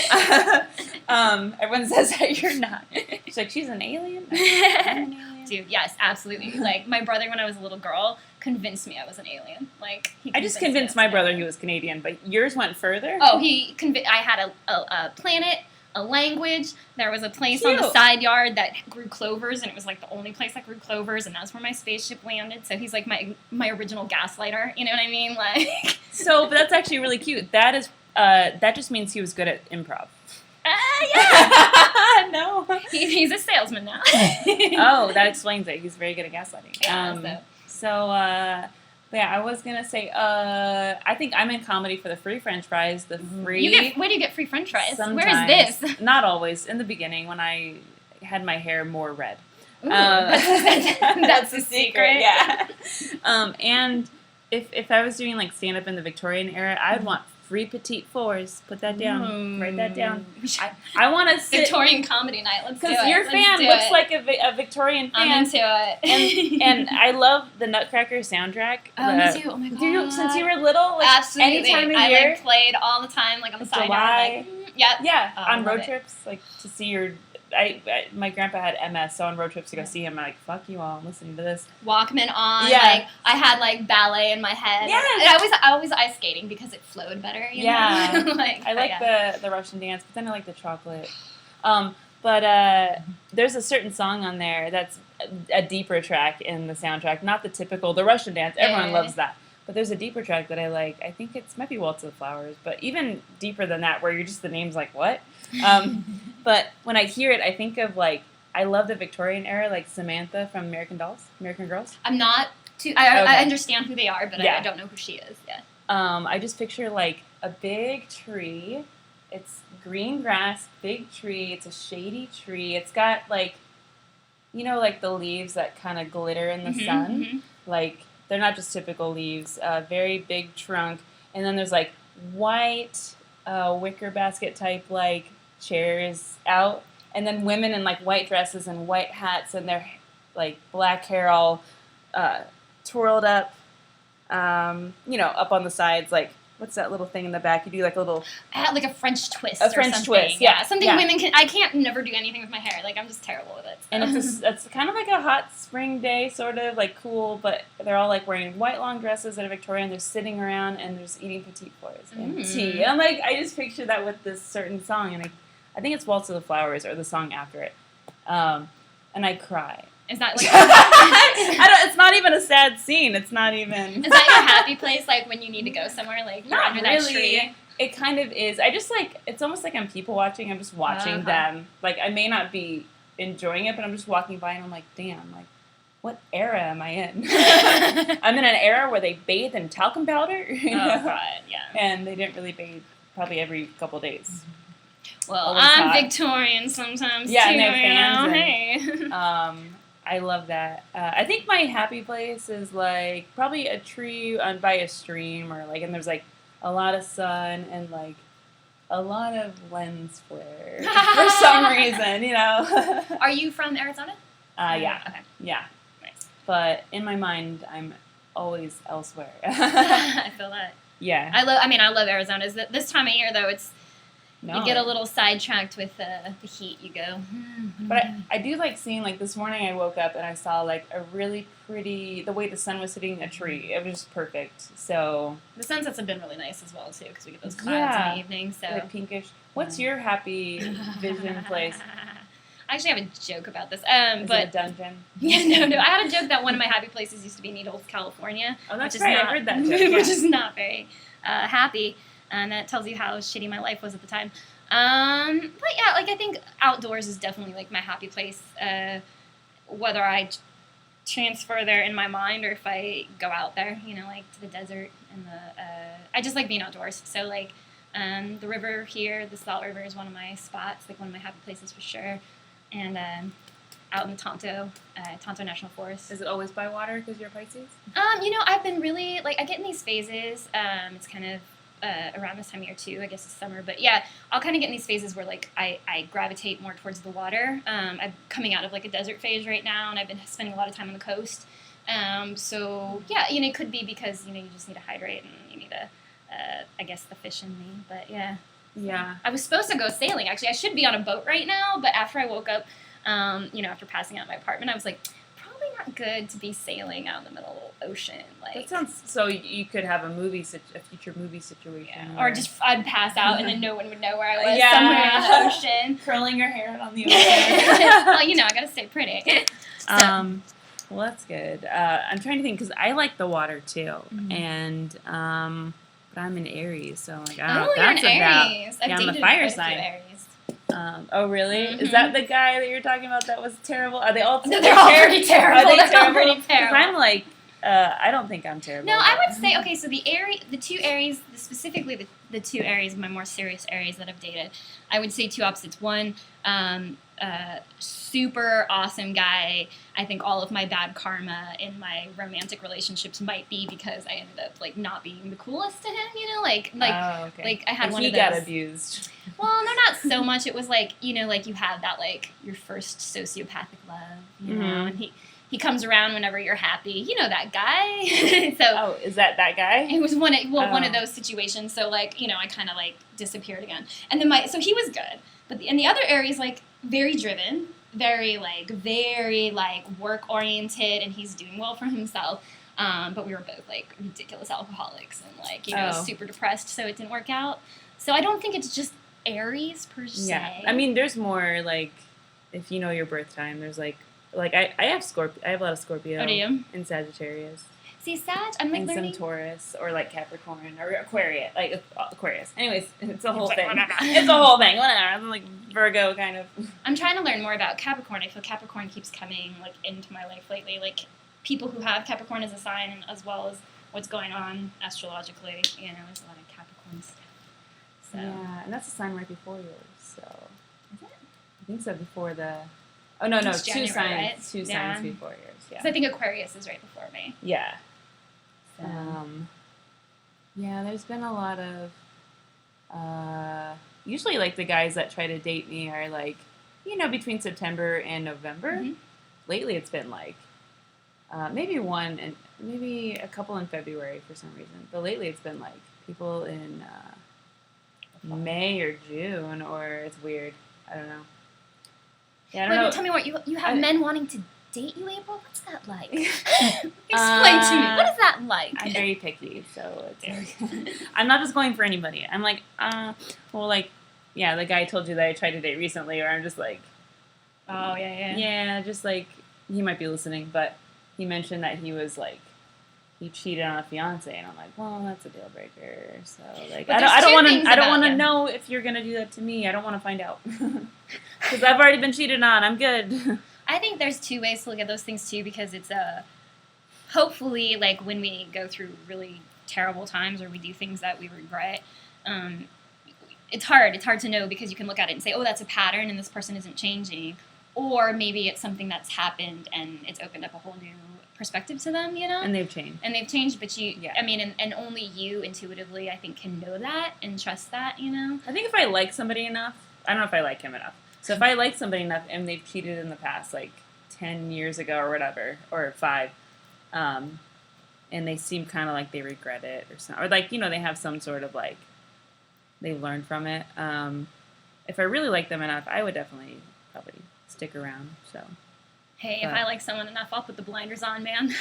Everyone says that you're not. She's like, she's an alien? I'm an alien. Dude, yes, absolutely. Like, my brother, when I was a little girl, convinced me I was an alien. Like, I just convinced my brother he was Canadian, but yours went further? Oh, I had a planet, a language. There was a place on the side yard that grew clovers, and it was like the only place that grew clovers, and that's where my spaceship landed. So he's like my original gaslighter. You know what I mean? Like, so, but that's actually really cute. That is that just means he was good at improv. Yeah. No. He's a salesman now. Oh, that explains it. He's very good at gaslighting. Yeah, I was gonna say, I think I'm in comedy for the free French fries. The free. Where do you get free French fries? Sometimes. Where is this? Not always. In the beginning, when I had my hair more red. Ooh, that's the secret. Yeah. And if I was doing like stand up in the Victorian era, I'd want free petite fours. Put that down. Write that down. I want to sit. Victorian comedy night. Let's do it. Because your fan looks like a Victorian fan. I'm into it. and I love the Nutcracker soundtrack. Me too. Oh my god. Since you were little, like, absolutely. any time of year, like, played all the time, like on the side July. yard. Yeah. On road trips, like to see your. My grandpa had MS, so on road trips to go see him, I'm like, fuck you all, I'm listening to this. Walkman on, yeah. Like, I had, like, ballet in my head. Yeah. And I was ice skating because it flowed better, you know? I like the Russian dance, but then I like the chocolate. There's a certain song on there that's a deeper track in the soundtrack, not the typical, the Russian dance, everyone loves that. But there's a deeper track that I like. I think might be Waltz of the Flowers, but even deeper than that, where you're just the name's like, what? But when I hear it, I think of, like, I love the Victorian era, like Samantha from American Girls. I'm not too... I understand who they are, but I don't know who she is. Yeah. I just picture, like, a big tree. It's green grass, big tree. It's a shady tree. It's got, like, you know, like the leaves that kind of glitter in the sun? Mm-hmm. Like, they're not just typical leaves. Very big trunk. And then there's, like, white wicker basket type, like, chairs out, and then women in like white dresses and white hats and their like black hair all twirled up, up on the sides. Like, what's that little thing in the back? You do like a little, like a French twist. Yeah, something women can. I can't never do anything with my hair. Like, I'm just terrible with it. So. And it's kind of like a hot spring day, sort of like cool, but they're all like wearing white long dresses that are Victorian. They're sitting around and they're just eating petite fours and tea. And I'm like, I just picture that with this certain song, and I think it's Waltz of the Flowers or the song after it, and I cry. Is that like? It's not even a sad scene. It's not even. Is that your happy place? Like when you need to go somewhere, like you're not under really. That tree. It kind of is. I just like. It's almost like I'm people watching. I'm just watching them. Like I may not be enjoying it, but I'm just walking by and I'm like, damn. Like, what era am I in? I'm in an era where they bathe in talcum powder. You know? Oh God, yeah. And they didn't really bathe probably every couple days. Well, I'm Victorian sometimes too. Yeah, and they're fans. Hey. I love that. I think my happy place is like probably a tree by a stream, or like, and there's like a lot of sun and like a lot of lens flare for some reason, you know. Are you from Arizona? Yeah. Okay. Yeah. Nice. But in my mind, I'm always elsewhere. I feel that. Yeah. I love Arizona. This time of year though, you get a little sidetracked with the heat. You go. But I do like seeing, like, this morning I woke up and I saw, like, a really pretty, the way the sun was hitting a tree. It was just perfect. So. The sunsets have been really nice as well, too, because we get those clouds in the evening. So. Like pinkish. What's your happy vision place? I actually have a joke about this. Is it a dungeon? Yeah, no. I had a joke that one of my happy places used to be Needles, California. Oh, that's right. I heard that joke. Which is not very happy. And that tells you how shitty my life was at the time. But yeah, like I think outdoors is definitely like my happy place. Whether I transfer there in my mind or if I go out there, you know, like to the desert and I just like being outdoors. So like The river here, the Salt River, is one of my spots, like one of my happy places for sure. And out in the Tonto National Forest. Is it always by water because you're Pisces? I've been really, like, I get in these phases. It's kind of around this time of year too, I guess it's summer. But yeah, I'll kind of get in these phases where, like, I gravitate more towards the water. I'm coming out of, like, a desert phase right now, and I've been spending a lot of time on the coast. So yeah, it could be because, you just need to hydrate and you need to, I guess, the fish in me. But yeah. Yeah. I was supposed to go sailing, actually. I should be on a boat right now, but after I woke up, after passing out my apartment, I was like, probably not good to be sailing out in the middle of the ocean. Like, that sounds so you could have a future movie situation. Yeah. Or just I'd pass out and then no one would know where I was somewhere in the ocean. Curling your hair out on the ocean. Well, I gotta stay pretty. Well, that's good. I'm trying to think because I like the water too, and but I'm an Aries, so I'm like, I don't know what that's about. Aries. Yeah, I'm a fire sign. Oh, really? Mm-hmm. Is that the guy that you're talking about that was terrible? Are they all terrible? They're all pretty terrible. Are they terrible? Pretty terrible. I'm like, I don't think I'm terrible. No, I would say, okay, so the two Aries, specifically the two Aries, my more serious Aries that I've dated, I would say two opposites. One, super awesome guy. I think all of my bad karma in my romantic relationships might be because I ended up, like, not being the coolest to him, like I had one of those. He got abused. Well, no, not so much. It was like, like you have that, like, your first sociopathic love, know, and he comes around whenever you're happy. You know that guy. So, is that guy? It was one of those situations. So, like, I kind of, like, disappeared again. And then so he was good. But the other Aries, like, very driven, very work-oriented, and he's doing well for himself. But we were both, like, ridiculous alcoholics and, like, super depressed, so it didn't work out. So I don't think it's just Aries per se. Yeah. I mean, there's more, like, if you know your birth time, there's, like I have Scorpio. I have a lot of Scorpio. Oh, do you? And Sagittarius. See, Sag, I'm, like, learning. And some Taurus, or, like, Capricorn, or Aquarius. Like, Aquarius. Anyways, it's a whole thing. It's a whole thing. Whatever. I'm, like, Virgo, kind of. I'm trying to learn more about Capricorn. I feel Capricorn keeps coming, like, into my life lately. Like, people who have Capricorn as a sign, and as well as what's going on astrologically, there's a lot of Capricorn stuff. So. Yeah, and that's a sign right before yours, so. Is it? I think so, before the... Oh, no, it's two January, signs. right? Two signs before yours, yeah. Because I think Aquarius is right before me. Yeah. So. Yeah, there's been a lot of... usually, like, the guys that try to date me are, like, between September and November. Mm-hmm. Lately, it's been, like, maybe one and maybe a couple in February for some reason. But lately, it's been, like, people in May or June, or it's weird. I don't know. Yeah, I don't know. Tell me what, you have men wanting to date you, April? What's that like? Explain to me. What is that like? I'm very picky, so it's I'm not just going for anybody. I'm like, the guy I told you that I tried to date recently, or I'm just like, oh, yeah. Yeah, just like, he might be listening, but he mentioned that he was like, he cheated on a fiance, and I'm like, well, that's a deal breaker. So, like, I don't want to know if you're gonna do that to me. I don't want to find out because I've already been cheated on. I'm good. I think there's two ways to look at those things too, because it's hopefully, like, when we go through really terrible times or we do things that we regret, it's hard. It's hard to know, because you can look at it and say, oh, that's a pattern, and this person isn't changing, or maybe it's something that's happened and it's opened up a whole new perspective to them, And they've changed. But I mean, and only you intuitively, I think, can know that and trust that, I think if I like somebody enough, I don't know if I like him enough. So if I like somebody enough and they've cheated in the past, like 10 years ago or whatever, or 5, and they seem kind of like they regret it or something, or like, they have some sort of, like, they learned from it. If I really like them enough, I would definitely probably stick around, so... Hey, if I like someone enough, I'll put the blinders on, man.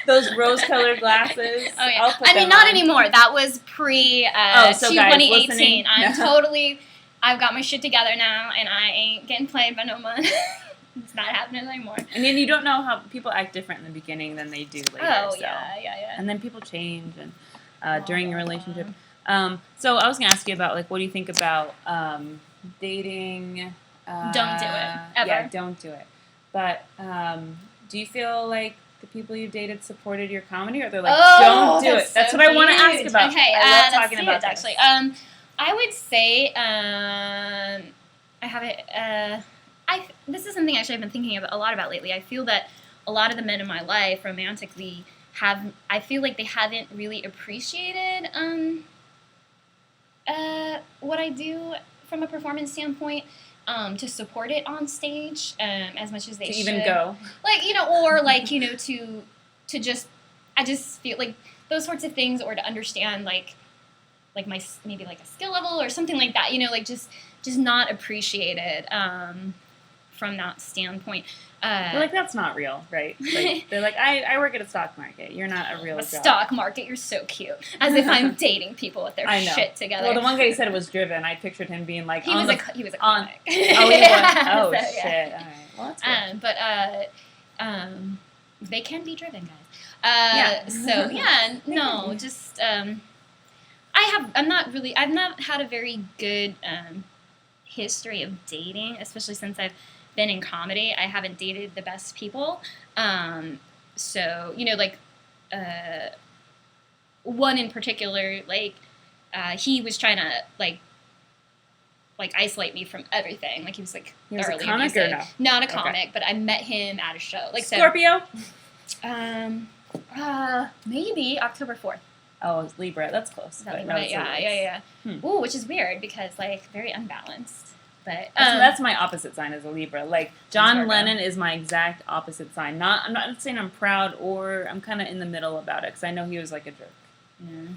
Those rose-colored glasses. Oh, yeah. I mean, not anymore. That was pre-2018. I've got my shit together now, and I ain't getting played by no one. It's not happening anymore. And then you don't know how people act different in the beginning than they do later. Oh, so. Yeah. And then people change and during your relationship. So I was going to ask you about, like, what do you think about dating? Don't do it, ever. Yeah, don't do it. But do you feel like the people you dated supported your comedy, or they're like, don't do it? That's what I want to ask about. Okay, I love talking about that. Actually. I would say I have it. This is something actually I've been thinking a lot about lately. I feel that a lot of the men in my life, romantically, I feel like they haven't really appreciated what I do from a performance standpoint. To support it on stage as much as they should. Even go. Like, or like, to just, I just feel like those sorts of things, or to understand like my, maybe like a skill level or something like that, like just not appreciated from that standpoint. They're like, that's not real, right? Like, they're like, I work at a stock market. You're not a real job. Stock market, you're so cute. As if I'm dating people with their shit together. Well, the one guy said it was driven. I pictured him being like, he was a comic. Oh, he was. Oh, so, shit. Yeah. All right. Well, that's good. But they can be driven, guys. So yeah, no, just I've not had a very good history of dating, especially since I've been in comedy. I haven't dated the best people. So, like, one in particular, like, he was trying to, like isolate me from everything. Like, he was, like, he was thoroughly a comic abusive. or no? Not a comic, but I met him at a show. Like, Scorpio? Maybe October 4th. Oh, it's Libra. That's close. Is that Libra? Yeah. Ooh, which is weird because, like, very unbalanced. But that's my opposite sign as a Libra. Like, John Lennon is my exact opposite sign. I'm not saying I'm proud, or I'm kind of in the middle about it, because I know he was like a jerk. Yeah.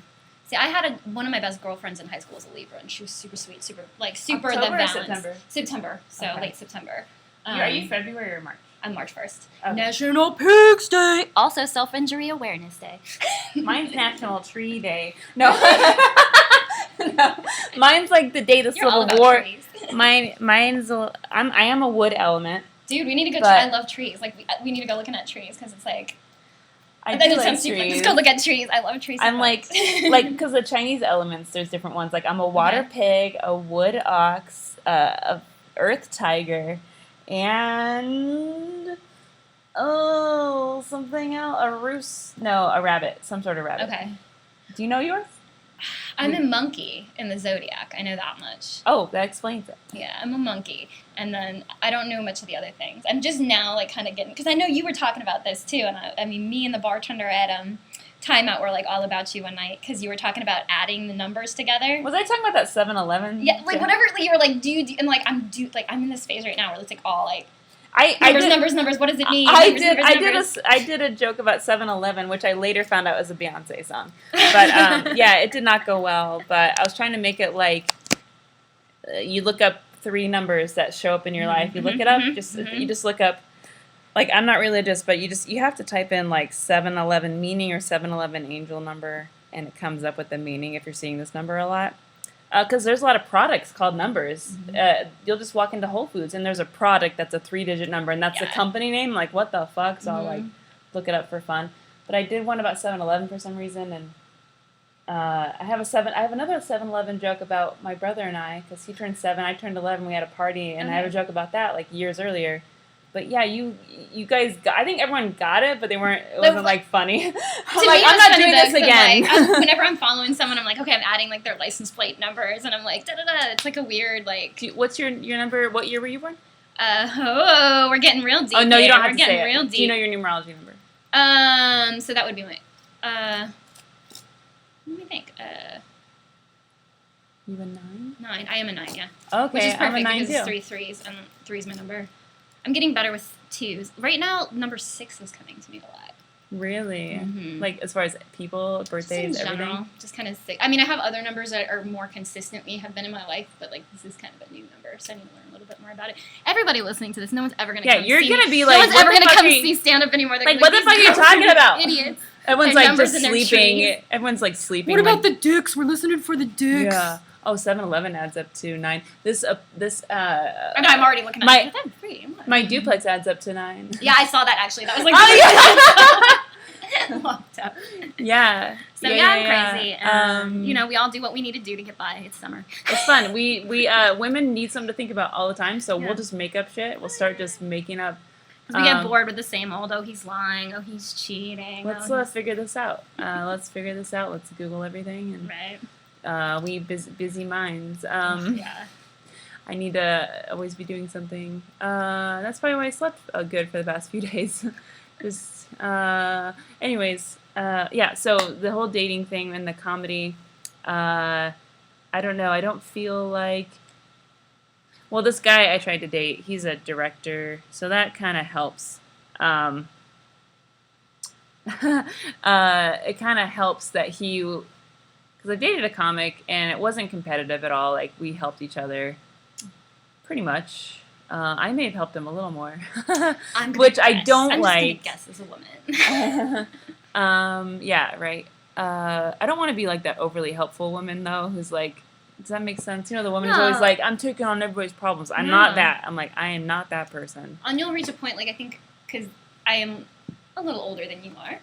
See, I had one of my best girlfriends in high school was a Libra, and she was super sweet, super October the balance. Or September? September, so okay. Late September. Are you February or March? I'm March 1st. Okay. National Pigs Day. Also Self-Injury Awareness Day. Mine's National Tree Day. No. No. Mine's like the day the Civil War. Trees. I am a wood element. Dude, we need to go. I love trees. Like we need to go looking at trees because it's like. I do like trees. Let's go look at trees. I love trees. I'm like because the Chinese elements. There's different ones. Like I'm a water pig, a wood ox, a earth tiger, and something else. A rabbit. Some sort of rabbit. Okay. Do you know yours? I'm a monkey in the zodiac. I know that much. Oh, that explains it. Yeah, I'm a monkey. And then I don't know much of the other things. I'm just now like kind of getting, because I know you were talking about this too. And I mean, me and the bartender at Timeout were like all about you one night because you were talking about adding the numbers together. Was I talking about that 7-Eleven? Yeah, like whatever. You were like, and like I'm in this phase right now where it's like all like. Numbers. What does it mean? I did a joke about 7-Eleven, which I later found out was a Beyonce song. But yeah, it did not go well. But I was trying to make it like you look up 3 numbers that show up in your life. You look it up. You just look up. Like I'm not religious, but you have to type in like 7-Eleven meaning or 7-Eleven angel number, and it comes up with the meaning if you're seeing this number a lot. Because there's a lot of products called numbers. Mm-hmm. You'll just walk into Whole Foods and there's a product that's a 3-digit number and that's the company name. Like, what the fuck? So I'll like look it up for fun. But I did one about 7-Eleven for some reason, and I have another 7-Eleven joke about my brother and I, because he turned 7, I turned 11. We had a party, and I have a joke about that like years earlier. But yeah, you guys, I think everyone got it, but it wasn't like funny. I'm not doing this again. Like, whenever I'm following someone, I'm like, okay, I'm adding like their license plate numbers, and I'm like, da da da. It's like a weird like. What's your number? What year were you born? We're getting real deep. Oh no, you don't have to say real it. deep. Do you know your numerology number? So that would be my. Let me think. You a 9? 9. I am a 9. Yeah. Okay, Which is perfect I'm a 9 because too. it's 3 threes, and 3 is my number. I'm getting better with 2s. Right now, number 6 is coming to me a lot. Really? Mm-hmm. Like as far as people, birthdays, just in general, everything? just kind of sick. I mean, I have other numbers that are more consistently have been in my life, but like this is kind of a new number, so I need to learn a little bit more about it. Everybody listening to this, no one's ever gonna come you're see gonna be no like, one's ever gonna come see stand up anymore. Like, what the fuck are you talking about? Idiots. Everyone's Their like numbers just and their sleeping. trees. Everyone's like sleeping. What about the dicks? We're listening for the dicks. Yeah. Oh, 7-Eleven adds up to 9. Oh, no, I'm already looking at it. I'm free. My duplex adds up to 9. Yeah, I saw that actually. That was like locked up. Yeah. So I'm crazy. You know, we all do what we need to do to get by. It's summer. It's fun. We women need something to think about all the time, so we'll just make up shit. We'll start just making up. We get bored with the same old, oh, he's lying, oh, he's cheating. Let's figure this out. Let's Google everything. And, right. busy minds. Yeah. I need to always be doing something. That's probably why I slept good for the past few days. Just, anyways, yeah. So the whole dating thing and the comedy, I don't know. I don't feel like. Well, this guy I tried to date, he's a director, so that kind of helps. It kind of helps that because I dated a comic and it wasn't competitive at all. Like we helped each other, pretty much. I may have helped him a little more, which I don't like. I'm just gonna guess as a woman. Yeah, right. I don't want to be like that overly helpful woman though, who's like. Does that make sense? You know, the woman who's always like, I'm taking on everybody's problems. I'm not that. I'm like, I am not that person. And you'll reach a point, like, I think, because I am a little older than you are.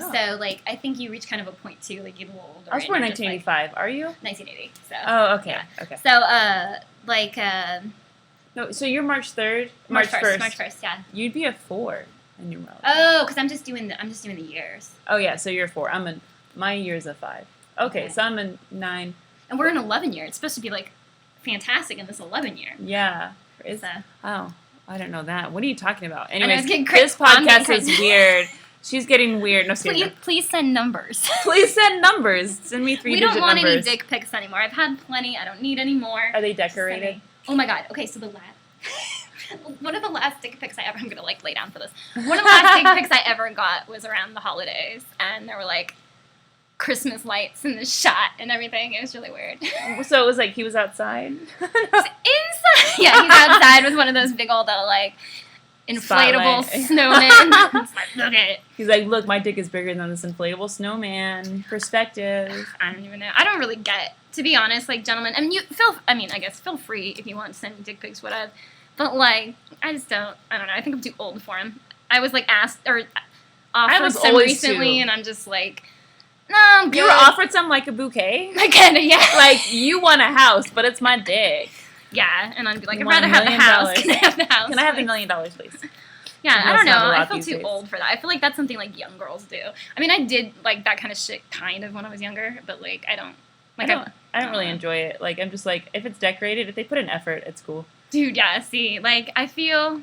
So, like, I think you reach kind of a point, too. Like, you're a little older. I was born in 1985. Are you? 1980. So. Oh, okay. Yeah. Okay. So, No, so you're March 3rd? March 1st. March 1st, yeah. You'd be a 4 in your relative. Oh, because I'm just doing the years. Oh, yeah, so you're a 4. My year's a 5. Okay, so I'm a 9. And we're in 11 year. It's supposed to be, like, fantastic in this 11 year. Yeah. Oh, I don't know that. What are you talking about? Anyways, this podcast is weird. She's getting weird. No, please send numbers. Please send numbers. Send me 3-digit numbers. We don't want any dick pics anymore. I've had plenty. I don't need any more. Are they decorated? Oh, my God. Okay, so one of the last dick pics I ever... I'm going to, like, lay down for this. One of the last dick pics I ever got was around the holidays. And there were, like... Christmas lights in the shot and everything. It was really weird. So it was like he was outside? Inside. Yeah, he's outside with one of those big old, like, inflatable snowmen. Look at it. He's like, look, my dick is bigger than this inflatable snowman. Perspective. I don't even know. I don't really get, to be honest, like, gentlemen. I mean, I guess feel free if you want to send me dick pics, whatever. But, like, I just don't. I don't know. I think I'm too old for him. I was, like, asked or offered some recently, and I'm just like... No, I'm good. You were offered some, like, a bouquet? Kind of, yeah. Like, you want a house, but it's my dick. Yeah, and I'd be like, I'd rather have the house. Can I have the house? Can I have the $1 million, please? Yeah, I don't know. I feel too old for that. I feel like that's something, like, young girls do. I mean, I did, like, that kind of shit kind of when I was younger, but, like, I don't. Like, I don't really enjoy it. Like, I'm just like, if it's decorated, if they put in effort, it's cool. Dude, yeah, see, like, I feel,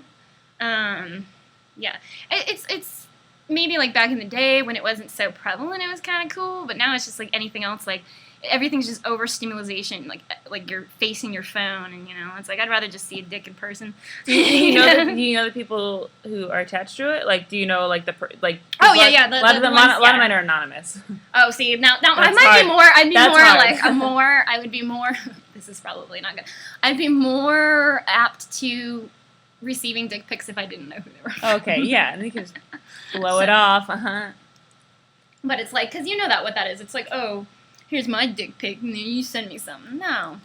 yeah. It's maybe, like, back in the day when it wasn't so prevalent, it was kind of cool, but now it's just, like, anything else, like, everything's just overstimulation, like you're facing your phone, and, you know, it's like, I'd rather just see a dick in person. Do you know the people who are attached to it? Like, do you know, like, oh, yeah, a lot of mine are anonymous. Oh, see, now I would be more, this is probably not good, I'd be more apt to receiving dick pics if I didn't know who they were. Okay, yeah, and you can just blow it off, But it's like, because you know what that is. It's like, oh, here's my dick pic, and then you send me something. No.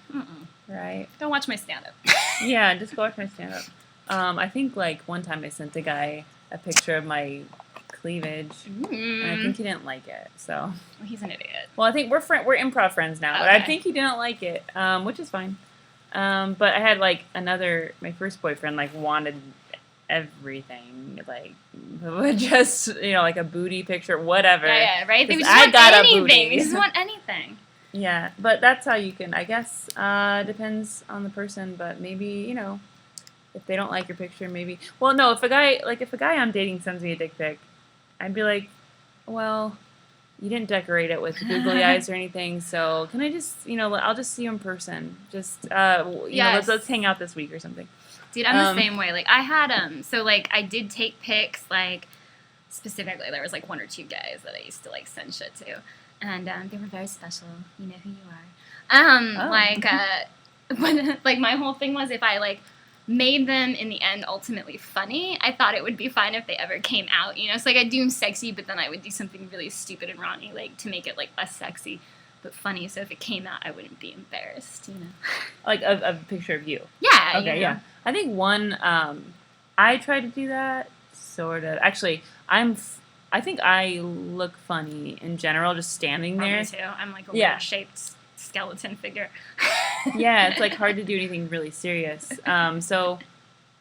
Right. Don't watch my stand-up. Yeah, just go watch my stand-up. I think, like, one time I sent a guy a picture of my cleavage, and I think he didn't like it, so. Well, he's an idiot. Well, I think we're improv friends now, but I think he didn't like it, which is fine. But I had, like, my first boyfriend, like, wanted everything, like, just, you know, like a booty picture, whatever. Yeah, right? They just want anything. They just want anything. Yeah, but that's how you can, I guess, depends on the person, but maybe, you know, if they don't like your picture, maybe. Well, no, if a guy I'm dating sends me a dick pic, I'd be like, well, you didn't decorate it with googly eyes or anything, so can I just, you know, I'll just see you in person. Just, you know, let's hang out this week or something. Dude, I'm the same way. Like, I had, so, like, I did take pics, like, specifically, there was, like, 1 or 2 guys that I used to, like, send shit to. And they were very special. You know who you are. Like, my whole thing was if I, like, made them, in the end, ultimately funny, I thought it would be fine if they ever came out, you know? So, like, I'd do them sexy, but then I would do something really stupid and raunchy, like, to make it, like, less sexy, but funny. So if it came out, I wouldn't be embarrassed, you know? Like, a picture of you? Yeah. Okay, yeah. I think I tried to do that, sort of. Actually, I think I look funny in general, just standing there. Me too. I'm like a weird-shaped skeleton figure. Yeah, it's like hard to do anything really serious. So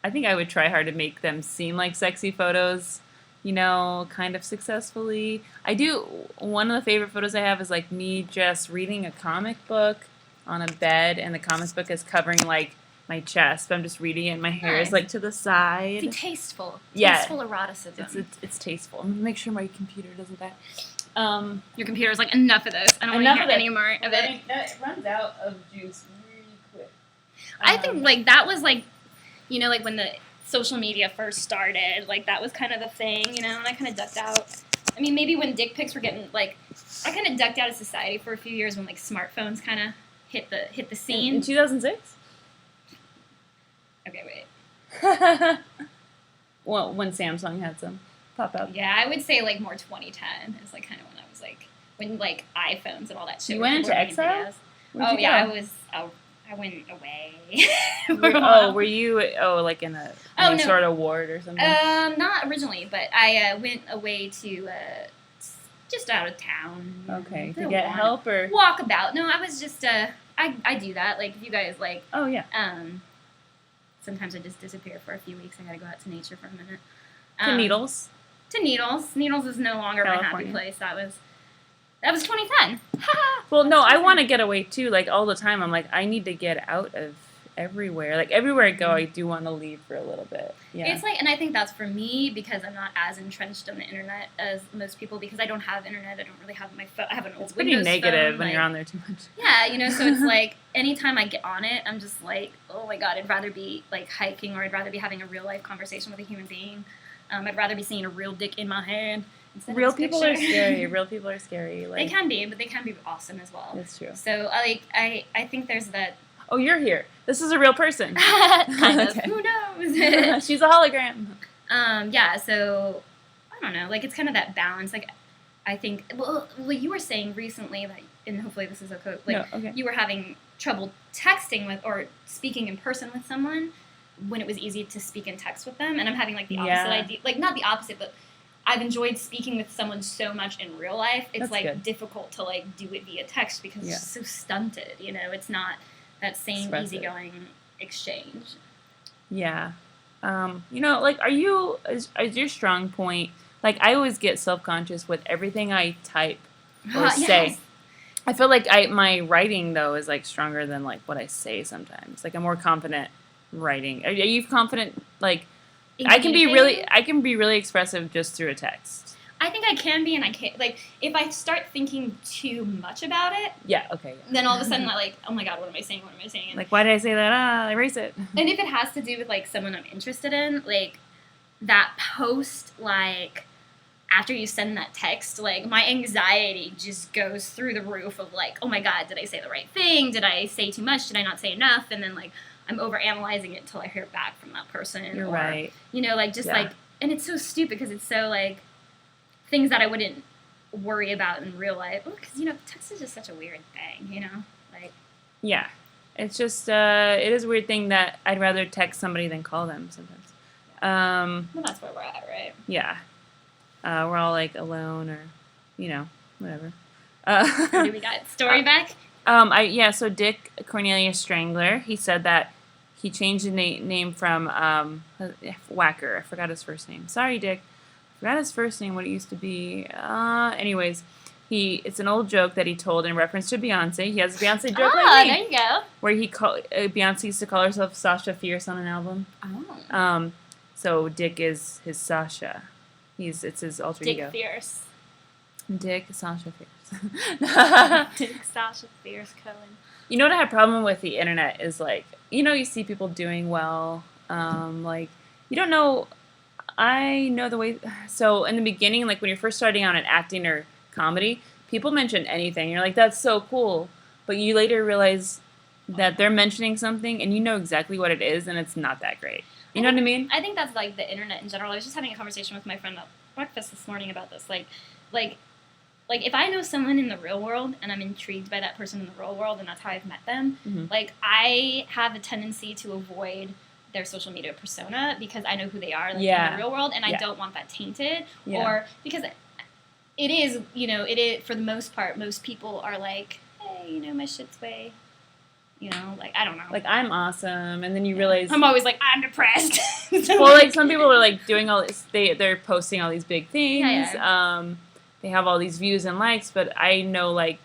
I think I would try hard to make them seem like sexy photos, kind of successfully. One of the favorite photos I have is like me just reading a comic book on a bed, and the comic book is covering like my chest, but I'm just reading it and my hair is like to the side. It's tasteful. Yeah. Tasteful eroticism. It's tasteful. I'm gonna make sure my computer doesn't die. Your computer's like, enough of this. I don't want to hear any more of it. It runs out of juice really quick. I think like that was like, like when the social media first started, like that was kind of the thing, and I kind of ducked out. I mean, maybe when dick pics were getting like, I kind of ducked out of society for a few years when like smartphones kind of hit the scene. In 2006? Okay, wait. Well, when Samsung had some pop up. Yeah, I would say like more 2010 is like kind of when I was like, when like iPhones and all that shit. You went into exile? Oh yeah, I went away. Were you like in a sort of ward or something? Not originally, but I went away to just out of town. Okay, to get help or walk about. No, I was just I do that. Like if you guys like. Oh yeah. Sometimes I just disappear for a few weeks. I gotta go out to nature for a minute. To Needles. To Needles. Needles is no longer my happy place. That was 2010. Well, no, I want to get away too. Like all the time, I'm like, I need to get out of everywhere. Like everywhere I go, I do want to leave for a little bit. Yeah. It's like, and I think that's for me because I'm not as entrenched on the internet as most people because I don't have internet. I don't really have my phone. I have an old It's pretty Windows negative phone, when you're on there too much. Yeah, so it's like anytime I get on it, I'm just like, oh my god, I'd rather be like hiking or I'd rather be having a real life conversation with a human being. I'd rather be seeing a real dick in my hand. Real people are scary. Real people are scary. Like, they can be, but they can be awesome as well. That's true. So I think there's that. Oh, you're here. This is a real person. Kind of. Okay. Who knows? She's a hologram. Yeah. So I don't know. Like it's kind of that balance. Like I think. Well, you were saying recently that, and hopefully this is okay. Like you were having trouble texting with or speaking in person with someone when it was easy to speak and text with them, and I'm having like the opposite idea. Like not the opposite, but I've enjoyed speaking with someone so much in real life. It's That's like good. Difficult to like do it via text because it's just so stunted. It's not that same Expressive. Easygoing exchange. Yeah. Like is your strong point, like I always get self-conscious with everything I type or say. Yes. I feel like my writing though is like stronger than like what I say sometimes. Like I'm more confident writing. Are you confident like I can be really expressive just through a text. I think I can be, and I can't. Like, if I start thinking too much about it, then all of a sudden I'm like, oh my god, what am I saying? What am I saying? And, like, why did I say that? Erase it. And if it has to do with like someone I'm interested in, like that post, like after you send that text, like my anxiety just goes through the roof of like, oh my god, did I say the right thing? Did I say too much? Did I not say enough? And then like I'm overanalyzing it until I hear back from that person. You're right. Like just like, and it's so stupid because it's so like things that I wouldn't worry about in real life. Because text is just such a weird thing. Like. Yeah, it's just it is a weird thing that I'd rather text somebody than call them sometimes. Well, that's where we're at, right? Yeah, we're all like alone or, whatever. What do we got? Story back. So Dick Cornelius Strangler, he said that he changed the name from Whacker. I forgot his first name. Sorry, Dick. I forgot his first name, what it used to be. Anyways, it's an old joke that he told in reference to Beyonce. He has a Beyonce joke like me. There you go. Where Beyonce used to call herself Sasha Fierce on an album. Oh. So Dick is his Sasha. It's his alter ego. Dick Fierce. Dick Sasha Fierce. Dick Sasha Fierce Cohen. You know what I have a problem with the internet is like, you see people doing well. Like, you don't know. I know the way. So in the beginning, like when you're first starting out in acting or comedy, people mention anything. You're like, that's so cool. But you later realize that they're mentioning something and you know exactly what it is and it's not that great. You know what I mean? I think that's like the internet in general. I was just having a conversation with my friend at breakfast this morning about this. Like if I know someone in the real world and I'm intrigued by that person in the real world and that's how I've met them, like I have a tendency to avoid their social media persona because I know who they are in the real world and I don't want that tainted or because it is for the most part most people are like, hey, my shit's way You know, like, I don't know. Like, I'm awesome, and then you realize... I'm always like, I'm depressed. Well, like, some people are, like, doing all this... They're posting all these big things. Yeah. They have all these views and likes, but I know, like,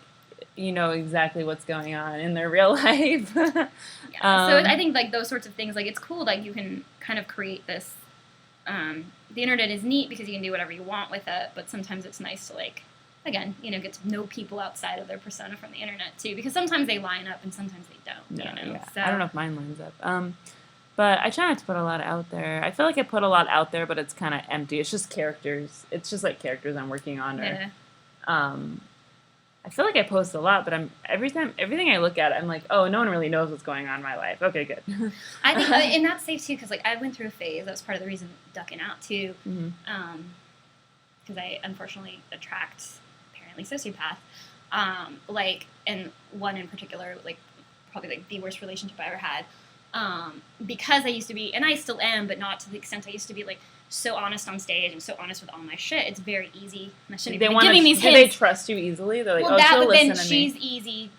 you know exactly what's going on in their real life. So I think, like, those sorts of things, like, it's cool, like, you can kind of create this... the internet is neat because you can do whatever you want with it, but sometimes it's nice to, like... Again, you know, get to know people outside of their persona from the internet too, because sometimes they line up and sometimes they don't. Yeah, you know? yeah. So, I don't know if mine lines up. But I try not to put a lot out there. I feel like I put a lot out there, but it's kind of empty. It's just characters. It's just like characters I'm working on. Or, I feel like I post a lot, but everything I look at, I'm like, oh, no one really knows what's going on in my life. Okay, good. I think, and that's safe too, because like I went through a phase. That was part of the reason ducking out too, because I unfortunately attract. Sociopath, like, and one in particular, like, probably like the worst relationship I ever had, because I used to be, and I still am, but not to the extent I used to be, like, so honest on stage and so honest with all my shit. It's very easy. And I shouldn't even be giving these hints. Do they trust you easily? They're like, well, oh, that, she'll but listen then to she's me. easy,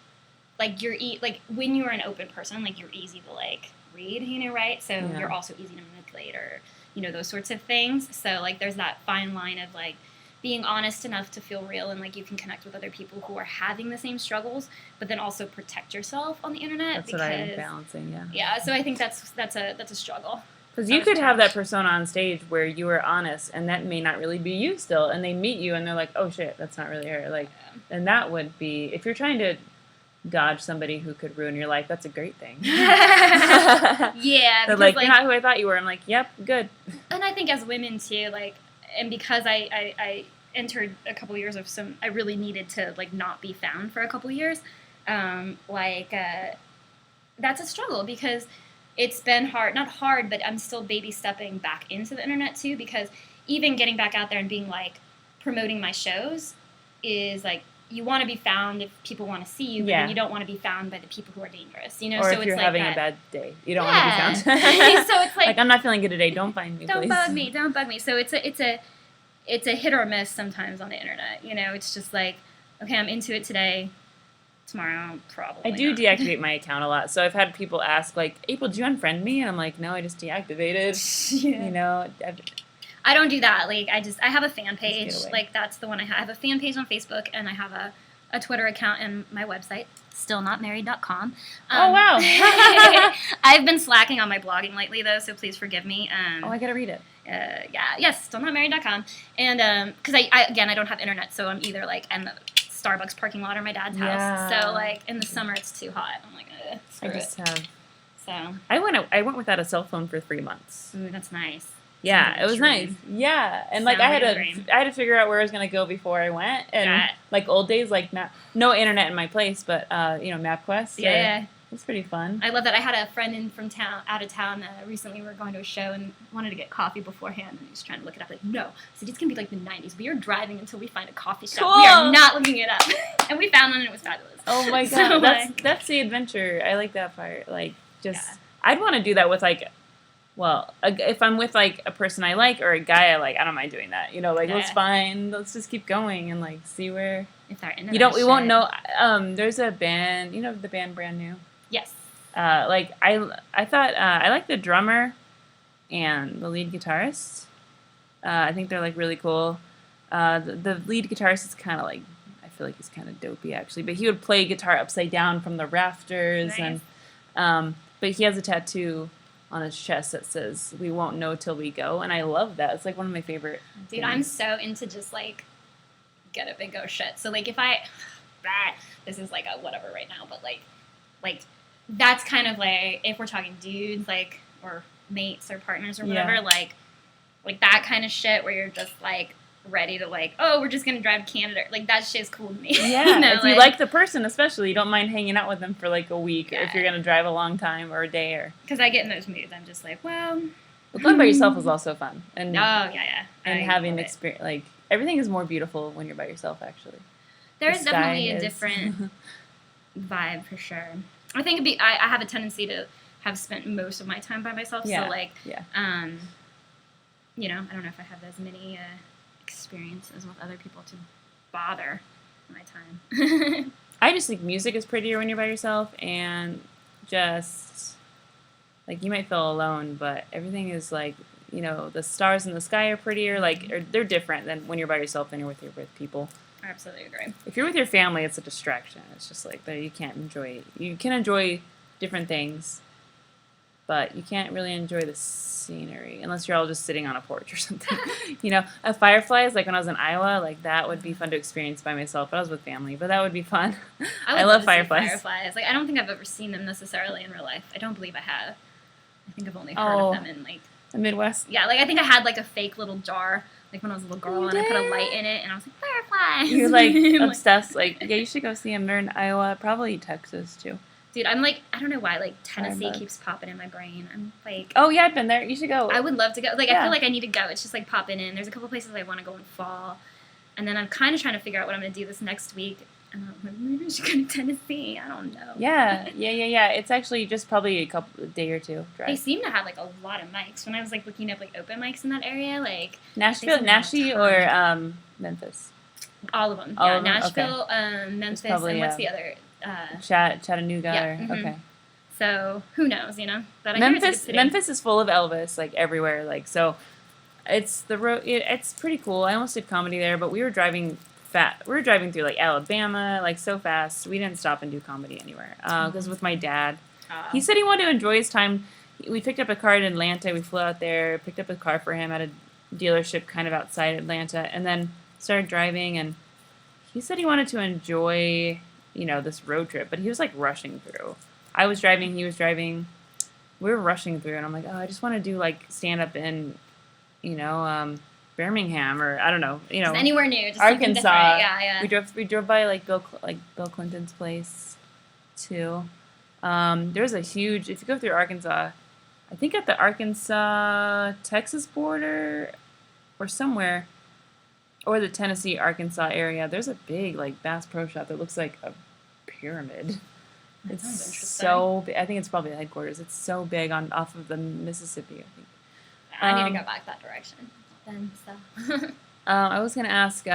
like, like, when you're an open person, like, you're easy to, like, read, you know, right? So you're also easy to manipulate or, you know, those sorts of things. So, like, there's that fine line of, like, being honest enough to feel real and, like, you can connect with other people who are having the same struggles, but then also protect yourself on the internet. That's what I'm balancing, yeah. Yeah, so I think that's a struggle. Because you could have that persona on stage where you are honest, and that may not really be you still, and they meet you, and they're like, oh, shit, that's not really her. Like, and that would be, if you're trying to dodge somebody who could ruin your life, that's a great thing. Yeah. They're like, you're not who I thought you were. I'm like, yep, good. And I think as women, too, like, and because I entered a couple years of I really needed to, like, not be found for a couple years, that's a struggle because it's been hard, not hard, but I'm still baby stepping back into the internet too, because even getting back out there and being, like, promoting my shows is, like, you want to be found if people want to see you, but then you don't want to be found by the people who are dangerous, you know? Or so if you're like having that. A bad day. You don't want to be found. So it's like, I'm not feeling good today. Don't find me, don't please. Don't bug me. So it's a hit or miss sometimes on the internet, you know? It's just like, okay, I'm into it today. Tomorrow, probably I do not. deactivate my account a lot. So I've had people ask, like, April, do you unfriend me? And I'm like, no, I just deactivated. You know? I don't do that. Like, I have a fan page. Like, that's the one I have. I have a fan page on Facebook, and I have a Twitter account and my website, stillnotmarried.com. Oh, wow. I've been slacking on my blogging lately, though, so please forgive me. I gotta read it. Yes, stillnotmarried.com. And, because I don't have internet, so I'm either, like, in the Starbucks parking lot or my dad's house. So, like, in the summer, it's too hot. I'm like, screw it. So. I went without a cell phone for 3 months. Ooh, that's nice. Yeah, it was nice. Yeah, and like I had to figure out where I was gonna go before I went, and like old days, like no internet in my place, but you know, MapQuest. Yeah, it's pretty fun. I love that. I had a friend out of town. Recently, we were going to a show and wanted to get coffee beforehand, and he was trying to look it up. Like, no, so it's gonna be like the '90s. We are driving until we find a coffee shop. Cool. We are not looking it up, and we found one, and it was fabulous. Oh my god, so, that's the adventure. I like that part. Like, I'd want to do that with like. Well, if I'm with, like, a person I like or a guy I like, I don't mind doing that. You know, like, let's just keep going and, like, see where... If they're into we won't know... there's a band... You know the band Brand New? Yes. Like, I thought... I like the drummer and the lead guitarist. I think they're, like, really cool. The lead guitarist is kind of, like... I feel like he's kind of dopey, actually. But he would play guitar upside down from the rafters. Nice. And but he has a tattoo on his chest that says, "We won't know till we go," and I love that. It's like one of my favorite things. I'm so into just like get up and go shit. So like if this is like a whatever right now, but like that's kind of like if we're talking dudes like or mates or partners or whatever, like that kind of shit where you're just like ready to like, oh, we're just gonna drive to Canada. Like that shit's cool to me. Yeah, you know, if you like the person, especially, you don't mind hanging out with them for like a week, or if you're gonna drive a long time or a day, or because I get in those moods. I'm just like, well, but going by yourself is also fun, and and having experience. Like everything is more beautiful when you're by yourself. Actually, there's definitely a different vibe for sure. I think I have a tendency to have spent most of my time by myself. So like, you know, I don't know if I have as many. Experiences with other people to bother my time. I just think music is prettier when you're by yourself, and just, like, you might feel alone, but everything is, like, you know, the stars in the sky are prettier. Like, they're different than when you're by yourself than you're with people. I absolutely agree. If you're with your family, it's a distraction. It's just like, you can't enjoy, you can enjoy different things, but you can't really enjoy the scenery unless you're all just sitting on a porch or something. You know, fireflies, like when I was in Iowa, like that would be fun to experience by myself. But I was with family, but that would be fun. I love fireflies. Like, I don't think I've ever seen them necessarily in real life. I don't believe I have. I think I've only heard of them in, like, the Midwest. Yeah, like I think I had like a fake little jar, like when I was a little girl, and I put a light in it, and I was like, fireflies. You're like obsessed. Like, yeah, you should go see them. They're in Iowa, probably Texas too. Dude, I'm like, I don't know why, like Tennessee keeps popping in my brain. I'm like, oh yeah, I've been there. You should go. I would love to go. Like, I feel like I need to go. It's just like popping in. There's a couple places I want to go in fall, and then I'm kind of trying to figure out what I'm gonna do this next week. And I'm like, maybe I should go to Tennessee. I don't know. Yeah. It's actually just probably a day or two drive. They seem to have like a lot of mics. When I was like looking up like open mics in that area, like Nashville or Memphis. All of them. All yeah, of them? Nashville, Okay. Memphis, probably, and what's the other? Chattanooga. Yeah, mm-hmm. Okay. So who knows? You know. But I Memphis is full of Elvis, like everywhere. Like so, it's the road. It's pretty cool. I almost did comedy there, but we were driving. We were driving through like Alabama, like so fast. We didn't stop and do comedy anywhere because with my dad, he said he wanted to enjoy his time. We picked up a car in Atlanta. We flew out there, picked up a car for him at a dealership kind of outside Atlanta, and then started driving. And he said he wanted to enjoy, you know, this road trip, but he was like rushing through. I was driving, he was driving. We were rushing through, and I'm like, oh, I just want to do like stand up in, you know, Birmingham or I don't know, you know, anywhere new, just Arkansas. Yeah. We drove by like Bill Clinton's place too. There's a huge, if you go through Arkansas, I think at the Arkansas Texas border or somewhere, or the Tennessee Arkansas area, there's a big like Bass Pro Shop that looks like a pyramid. That sounds It's interesting. so big. I think it's probably the headquarters. It's so big off of the Mississippi, I think. I need to go back that direction. Then, so. I was gonna ask.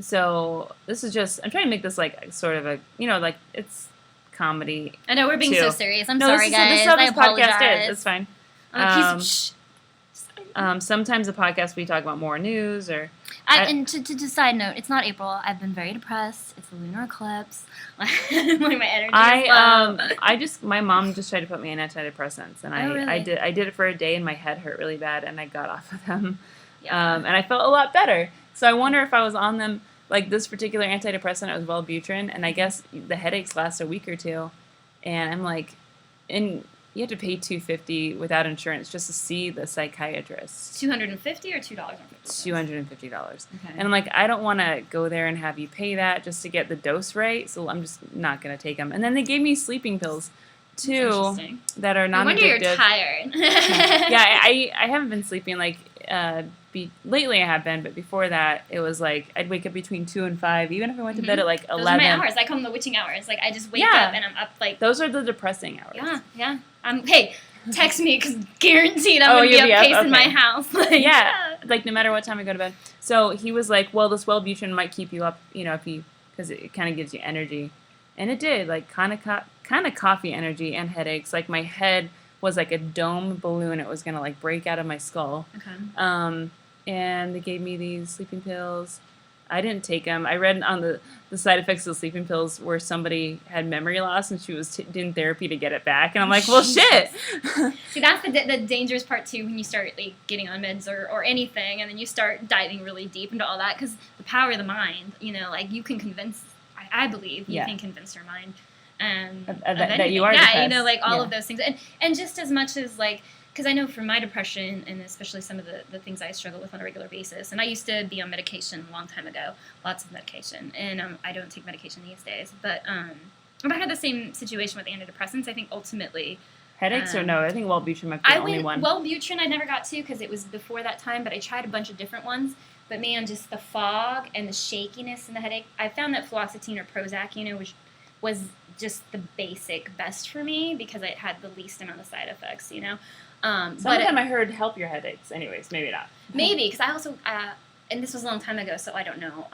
So this is just. I'm trying to make this like sort of a, you know, like it's comedy. I know we're being too. so serious. I'm sorry, guys. This is how I this apologize. podcast is. It's fine. Shh. Sometimes the podcast we talk about more news or. And to side note, it's not April. I've been very depressed. It's a lunar eclipse. Like my energy is low. My mom just tried to put me on antidepressants, and really? I did it for a day, and my head hurt really bad, and I got off of them, Yeah. and I felt a lot better. So I wonder if I was on them, like this particular antidepressant, it was Wellbutrin, and I guess the headaches last a week or two, and I'm like, and you have to pay $250 without insurance just to see the psychiatrist. $250 or $2.50? $250. Okay. And I'm like, I don't want to go there and have you pay that just to get the dose right, so I'm just not going to take them. And then they gave me sleeping pills, too, that are non-addictive. No wonder you're tired. Yeah, I haven't been sleeping, like, lately I have been, but before that, it was like, I'd wake up between 2 and 5, even if I went to bed at like 11. Those are my hours. I call them the witching hours. Like, I just wake up and I'm up like... Those are the depressing hours. Yeah. Hey, text me because guared I'm going to be up pacing my house. Like, like no matter what time I go to bed. So he was like, well, this Wellbutrin might keep you up, you know, because it kind of gives you energy. And it did, like kind of coffee energy and headaches. Like my head was like a dome balloon. It was going to like break out of my skull. Okay. And they gave me these sleeping pills. I didn't take them. I read on the side effects of the sleeping pills where somebody had memory loss and she was doing therapy to get it back. And I'm like, well, shit. See, that's the dangerous part, too, when you start like getting on meds or anything, and then you start diving really deep into all that, because the power of the mind, you know, like you can convince, I believe, you can convince your mind. That you are depressed. Yeah, you know, like all of those things. And just as much as like, because I know for my depression, and especially some of the things I struggle with on a regular basis, and I used to be on medication a long time ago, lots of medication, and I don't take medication these days, but I had the same situation with antidepressants. I think ultimately... Headaches or no? I think Wellbutrin might be the only one. Wellbutrin I never got to because it was before that time, but I tried a bunch of different ones. But man, just the fog and the shakiness and the headache. I found that fluoxetine or Prozac, you know, which was just the basic best for me because it had the least amount of side effects, you know. Some of them I heard help your headaches. Anyways, maybe not. Maybe, because I also, and this was a long time ago, so I don't know.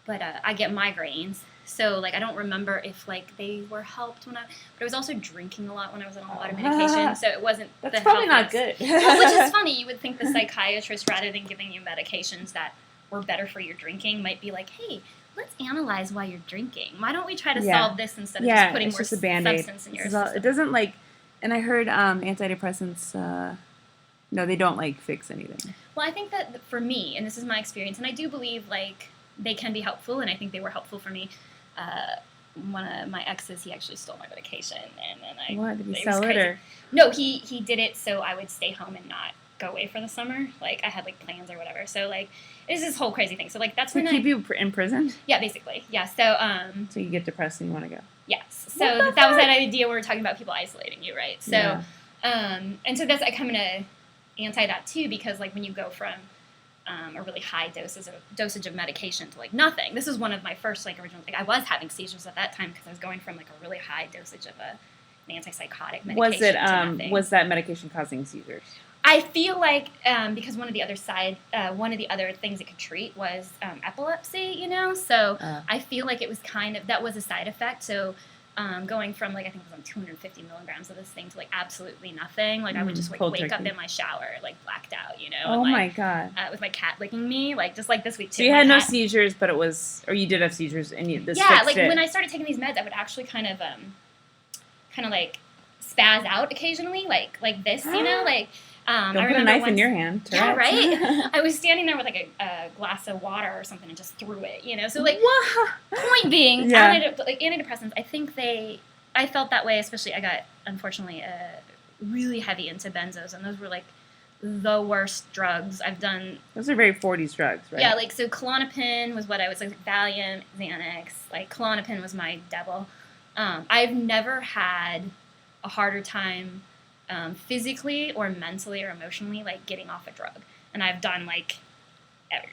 but I get migraines. So, like, I don't remember if, like, they were helped but I was also drinking a lot when I was on a lot of medication, so it wasn't That's probably healthiest. not good. Which is funny. You would think the psychiatrist, rather than giving you medications that were better for your drinking, might be like, hey, let's analyze why you're drinking. Why don't we try to solve this instead of just putting more substance in your system? It doesn't, like, and I heard antidepressants, no, they don't, like, fix anything. Well, I think that for me, and this is my experience, and I do believe, like, they can be helpful, and I think they were helpful for me. One of my exes, he actually stole my medication, and then What, did he sell it, or? No, he did it so I would stay home and not go away for the summer. Like, I had, like, plans or whatever, so, like, it's this whole crazy thing. So, like, that's when keep you in prison? Yeah, basically. Yeah, so, So you get depressed and you want to go? Yes. So that was that idea we were talking about people isolating you, right? So, and so that's, I come in a anti that too, because, like, when you go from a really high dosage of medication to, like, nothing. This is one of my first, like, original, like, I was having seizures at that time because I was going from, like, a really high dosage of an antipsychotic medication to nothing. Was that medication causing seizures? I feel like because one of the other things it could treat was epilepsy, you know. So I feel like it was that was a side effect. So going from, like, I think it was on 250 milligrams of this thing to, like, absolutely nothing. Like, I would just, like, wake up in my shower, like, blacked out, you know. Oh, and, my like, God. With my cat licking me, like, just like this week too. So you had no seizures, but it was, or you did have seizures, and this like, when I started taking these meds, I would actually kind of like spaz out occasionally, like this, you know, like. Don't I put a knife in your hand. Yeah, right? I was standing there with, like, a glass of water or something and just threw it, you know? So, like, point being, antidepressants, I think I felt that way, especially I got, unfortunately, really heavy into benzos, and those were, like, the worst drugs I've done. Those are very 40s drugs, right? Yeah, like, so Klonopin was what I was, like, Valium, Xanax, like, Klonopin was my devil. I've never had a harder time physically or mentally or emotionally, like, getting off a drug, and I've done, like,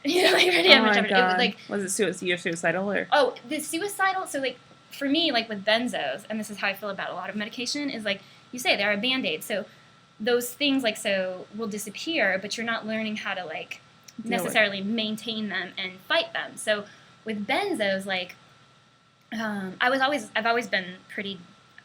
you know, like, God. It was, like, was you're suicidal, or? Oh, the suicidal. So, like, for me, like, with benzos, and this is how I feel about a lot of medication, is, like you say, they're a band-aid. So those things, like, so will disappear, but you're not learning how to, like, necessarily maintain them and fight them. So with benzos, like, I've always been pretty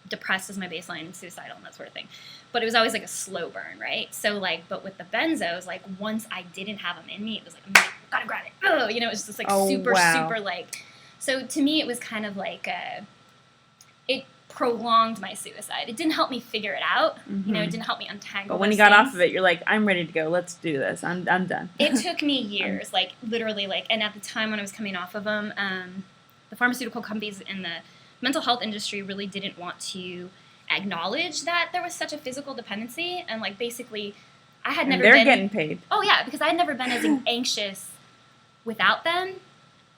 depressed as my baseline and suicidal and that sort of thing. But it was always, like, a slow burn, right? So, like, but with the benzos, like, once I didn't have them in me, it was like, gotta grab it. Oh, you know, it was just, like, super, like, so to me it was kind of like, it prolonged my suicide. It didn't help me figure it out. You know, it didn't help me untangle. But when you got off of it, you're like, I'm ready to go. Let's do this. I'm done. It took me years, like, literally, like, and at the time when I was coming off of them, the pharmaceutical companies in the mental health industry really didn't want to acknowledge that there was such a physical dependency, and, like, basically I had never they're getting paid. Oh yeah, because I had never been as anxious without them.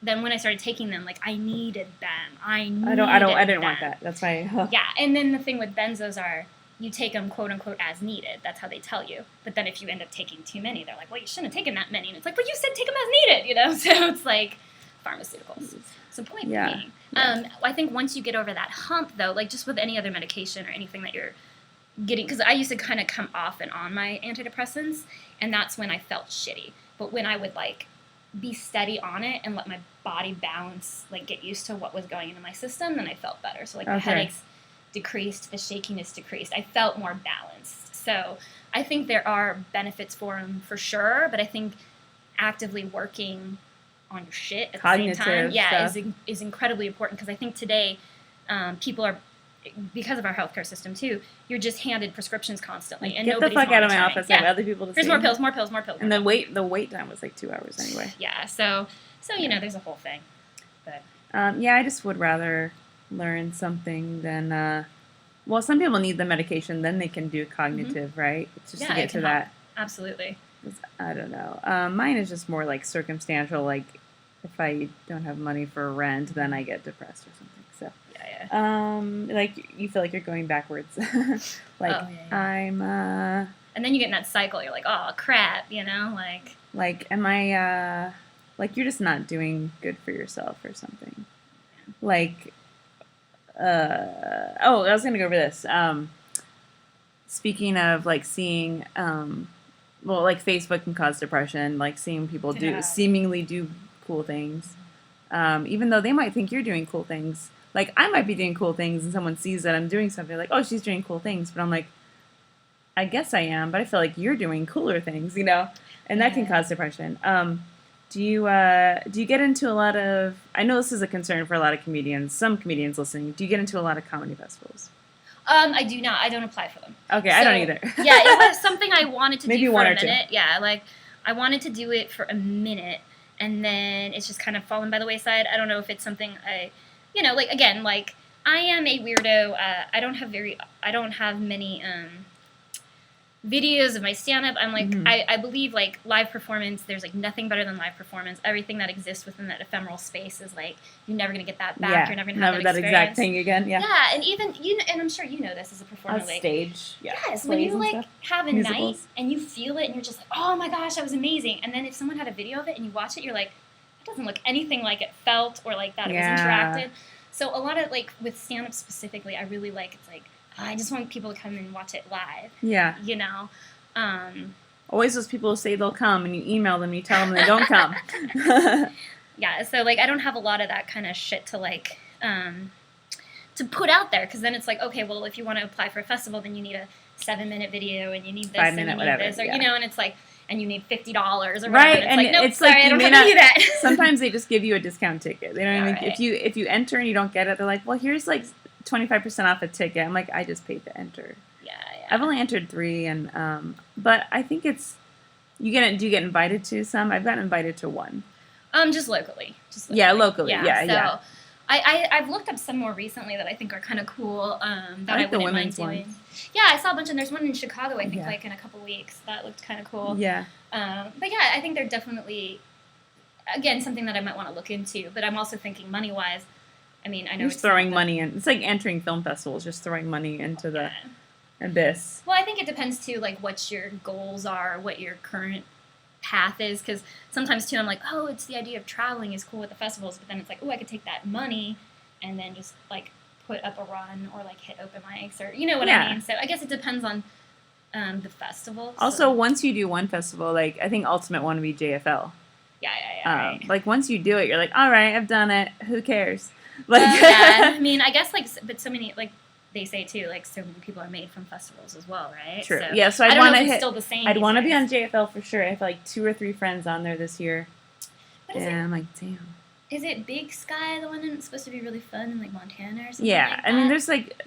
Then when I started taking them, like, I needed them. I didn't want that. That's why. Yeah, and then the thing with benzos are you take them, quote unquote, as needed. That's how they tell you. But then if you end up taking too many, they're like, well, you shouldn't have taken that many. And it's like, but you said take them as needed, you know. So it's like pharmaceuticals. So point being, I think once you get over that hump, though, like, just with any other medication or anything that you're getting, because I used to kind of come off and on my antidepressants, and that's when I felt shitty. But when I would, like, be steady on it and let my body balance, like, get used to what was going into my system, then I felt better. So, like, the headaches decreased, the shakiness decreased. I felt more balanced. So I think there are benefits for them for sure, but I think actively working on your shit at the same time, is incredibly important, because I think today people are, because of our healthcare system too, you're just handed prescriptions constantly, and get the fuck out of my office. I have other people to see. There's more pills. And the wait time was like 2 hours anyway. Yeah, so you know, there's a whole thing. But I just would rather learn something than well, some people need the medication, then they can do cognitive, right? It's just to get to that. Absolutely. I don't know. Mine is just more like circumstantial. Like, if I don't have money for rent, then I get depressed or something. So like, you feel like you're going backwards. I'm and then you get in that cycle. You're like, oh crap, you know, like am I like, you're just not doing good for yourself or something. Like, I was gonna go over this. Speaking of, like, seeing like, Facebook can cause depression, like, seeing people seemingly do cool things. even though they might think you're doing cool things. Like, I might be doing cool things, and someone sees that I'm doing something, like, oh, she's doing cool things. But I'm like, I guess I am, but I feel like you're doing cooler things, And that can cause depression. Do you get into a lot of... I know this is a concern for a lot of comedians, some comedians listening. Do you get into a lot of comedy festivals? I do not. I don't apply for them. Okay, I don't either. Yeah, it was something I wanted to Maybe do for one a or two. minute. Yeah, like, I wanted to do it for a minute, and then it's just kind of fallen by the wayside. I don't know if it's something I am a weirdo. I don't have many videos of my stand-up. I'm like, I believe, like, live performance, there's, like, nothing better than live performance. Everything that exists within that ephemeral space is, like, you're never going to get that back. Yeah, You're never going to have that experience. exact thing again, yeah. Yeah, and even, and I'm sure you know this as a performer. On stage, yeah. Yes, when you, like, have a Musicals. night and you feel it and you're just like, oh my gosh, that was amazing. And then if someone had a video of it and you watch it, you're like, it doesn't look anything like it felt or like that it was interacted. So a lot of, like, with stand-up specifically, I really like, it's like, I just want people to come and watch it live. Yeah. Always those people who say they'll come, and you email them, you tell them they don't come. Yeah, so, like, I don't have a lot of that kind of shit to, like, to put out there, because then it's like, okay, well, if you want to apply for a festival, then you need a 7-minute video, and you need this, and you need whatever, this, or, and it's like, and you need $50 or whatever. Right, and and it's like, nope, it's sorry, like I don't you have to do that. Sometimes they just give you a discount ticket. They don't even, right. if you enter and you don't get it, they're like, well, here's like 25% off a ticket. I'm like, I just paid to enter. Yeah. I've only entered 3, and but I think it's do you get invited to some? I've gotten invited to 1. Just locally. Yeah, locally. So I've looked up some more recently that I think are kind of cool. That I wouldn't mind doing. Ones. Yeah, I saw a bunch, and there's one in Chicago. I think like in a couple weeks. That looked kind of cool. Yeah. But yeah, I think they're definitely, again, something that I might want to look into. But I'm also thinking money wise. I mean, I know you're throwing money in. It's like entering film festivals, just throwing money into the abyss. Well, I think it depends too, like what your goals are, what your current path is, because sometimes too I'm like, oh, it's the idea of traveling is cool with the festivals, but then it's like, oh, I could take that money and then just like put up a run or like hit open mics or what I mean. So I guess it depends on the festival. Also, once you do one festival, like I think Ultimate one would be JFL. Yeah. Right. Like once you do it, you're like, all right, I've done it. Who cares? Like, I mean, I guess like, but so many like. They say too, like so many people are made from festivals as well, right? True. So, yeah, so I'd want to hit. Still the same. I'd want to be on JFL for sure. I have like 2 or 3 friends on there this year. And I'm like, damn. Is it Big Sky, the one that's supposed to be really fun in like Montana or something? Yeah, like I mean,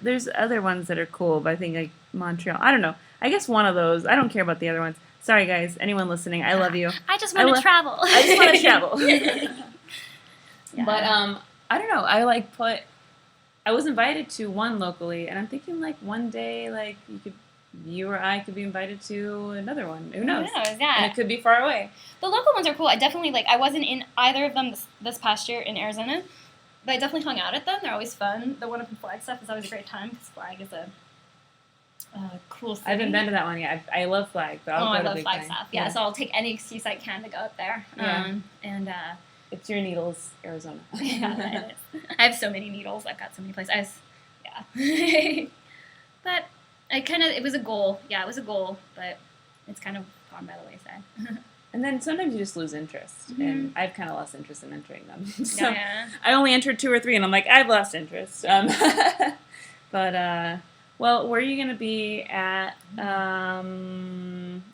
there's other ones that are cool, but I think like Montreal. I don't know. I guess one of those. I don't care about the other ones. Sorry, guys. Anyone listening, I love you. I just want to travel. I just want to travel. Yeah. But I don't know. I was invited to one locally, and I'm thinking like one day, like you or I could be invited to another one. Who knows? Yeah. And it could be far away. The local ones are cool. I definitely I wasn't in either of them this past year in Arizona, but I definitely hung out at them. They're always fun. The one up in Flagstaff is always a great time because Flag is a cool city. I haven't been to that one yet. I love Flag. But I love Flagstaff. Yeah, so I'll take any excuse I can to go up there. Yeah. And it's your Needles, Arizona. Yeah, it is. I have so many needles. I've got so many places. Yeah. But it was a goal. Yeah, it was a goal, but it's kind of gone by the wayside. And then sometimes you just lose interest, and I've kind of lost interest in entering them. So yeah. I only entered 2 or 3, and I'm like, I've lost interest. But well, where are you going to be at?